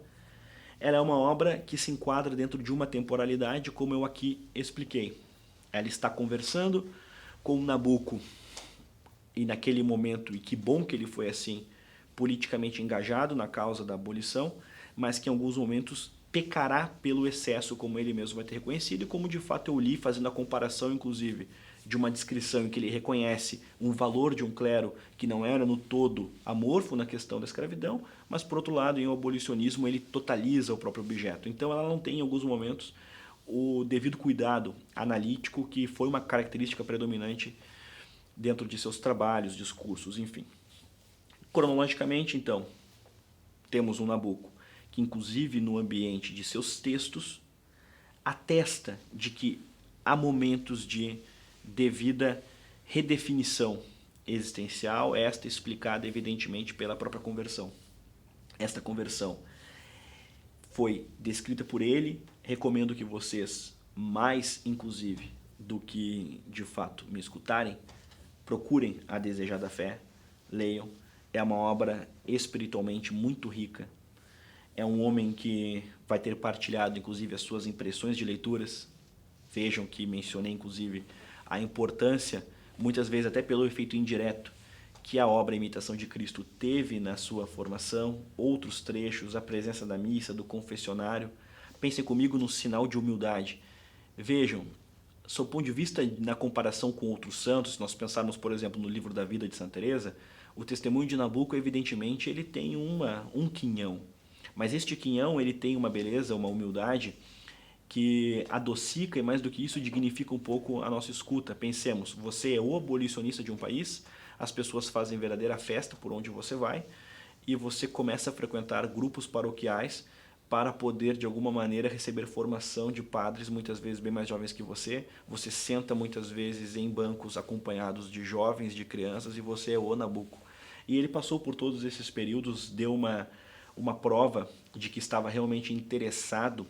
ela é uma obra que se enquadra dentro de uma temporalidade, como eu aqui expliquei. Ela está conversando com Nabuco, e naquele momento, e que bom que ele foi assim, politicamente engajado na causa da abolição, mas que em alguns momentos pecará pelo excesso, como ele mesmo vai ter reconhecido, e como de fato eu li, fazendo a comparação, inclusive, de uma descrição em que ele reconhece um valor de um clero que não era no todo amorfo na questão da escravidão, mas por outro lado, em o abolicionismo, ele totaliza o próprio objeto. Então ela não tem, em alguns momentos, o devido cuidado analítico, que foi uma característica predominante dentro de seus trabalhos, discursos, enfim. Cronologicamente, então, temos um Nabucco que, inclusive no ambiente de seus textos, atesta de que há momentos de devida redefinição existencial, esta explicada evidentemente pela própria conversão. Esta conversão foi descrita por ele, recomendo que vocês, mais inclusive do que de fato me escutarem, procurem A Desejada Fé, leiam, é uma obra espiritualmente muito rica. É um homem que vai ter partilhado, inclusive, as suas impressões de leituras. Vejam que mencionei, inclusive, a importância, muitas vezes até pelo efeito indireto, que a obra Imitação de Cristo teve na sua formação, outros trechos, a presença da missa, do confessionário. Pensem comigo no sinal de humildade. Vejam, sob o ponto de vista na comparação com outros santos, se nós pensarmos, por exemplo, no livro da vida de Santa Teresa, o testemunho de Nabucco, evidentemente, ele tem um quinhão. Mas este quinhão, ele tem uma beleza, uma humildade que adocica e, mais do que isso, dignifica um pouco a nossa escuta. Pensemos, você é o abolicionista de um país, as pessoas fazem verdadeira festa por onde você vai e você começa a frequentar grupos paroquiais para poder, de alguma maneira, receber formação de padres, muitas vezes bem mais jovens que você. Você senta, muitas vezes, em bancos acompanhados de jovens, de crianças, e você é o Nabucco. E ele passou por todos esses períodos, deu uma prova de que estava realmente interessado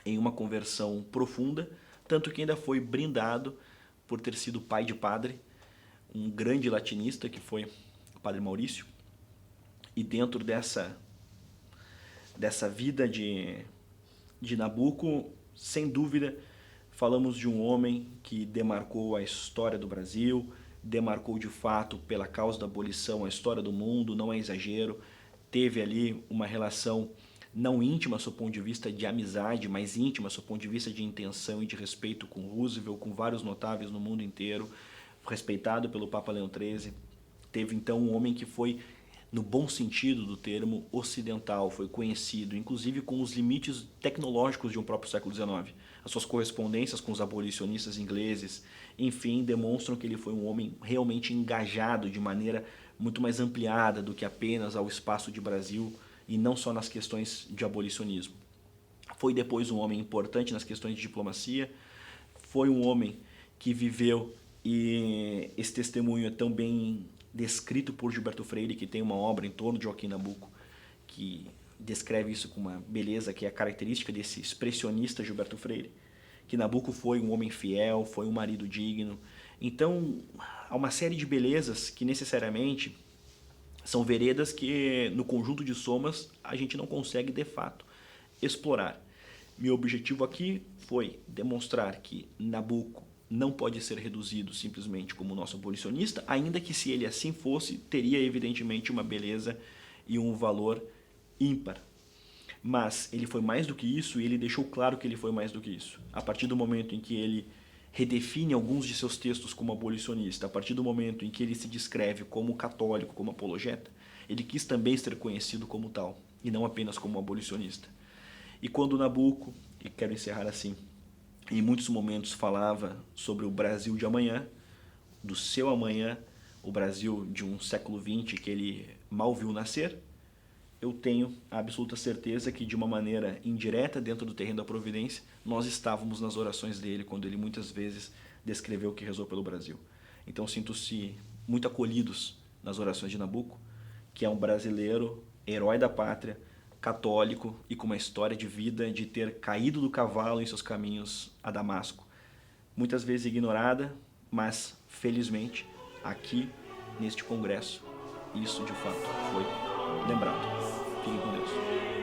em uma conversão profunda, tanto que ainda foi brindado por ter sido pai de padre, um grande latinista que foi o Padre Maurício. E dentro dessa vida de Nabucco, sem dúvida, falamos de um homem que demarcou a história do Brasil, demarcou de fato pela causa da abolição a história do mundo, não é exagero, teve ali uma relação não íntima, sob o ponto de vista de amizade, mas íntima, sob o ponto de vista de intenção e de respeito com Roosevelt, com vários notáveis no mundo inteiro, respeitado pelo Papa Leão XIII. Teve então um homem que foi, no bom sentido do termo, ocidental, foi conhecido, inclusive com os limites tecnológicos de um próprio século XIX. As suas correspondências com os abolicionistas ingleses, enfim, demonstram que ele foi um homem realmente engajado de maneira muito mais ampliada do que apenas ao espaço de Brasil e não só nas questões de abolicionismo. Foi depois um homem importante nas questões de diplomacia, foi um homem que viveu, e esse testemunho é tão bem descrito por Gilberto Freire, que tem uma obra em torno de Joaquim Nabuco, que descreve isso com uma beleza que é a característica desse expressionista Gilberto Freire, que Nabuco foi um homem fiel, foi um marido digno. Então, há uma série de belezas que necessariamente são veredas que, no conjunto de somas, a gente não consegue, de fato, explorar. Meu objetivo aqui foi demonstrar que Nabucco não pode ser reduzido simplesmente como nosso abolicionista, ainda que, se ele assim fosse, teria evidentemente uma beleza e um valor ímpar. Mas ele foi mais do que isso, e ele deixou claro que ele foi mais do que isso. A partir do momento em que ele redefine alguns de seus textos como abolicionista, a partir do momento em que ele se descreve como católico, como apologeta, ele quis também ser conhecido como tal, e não apenas como abolicionista. E quando Nabucco, e quero encerrar assim, em muitos momentos falava sobre o Brasil de amanhã, do seu amanhã, o Brasil de um século XX que ele mal viu nascer, eu tenho a absoluta certeza que, de uma maneira indireta, dentro do terreno da providência, nós estávamos nas orações dele, quando ele muitas vezes descreveu que rezou pelo Brasil. Então sinto-se muito acolhidos nas orações de Nabucco, que é um brasileiro, herói da pátria, católico e com uma história de vida de ter caído do cavalo em seus caminhos a Damasco. Muitas vezes ignorada, mas felizmente aqui neste congresso isso de fato foi lembrado. Fiquem com Deus.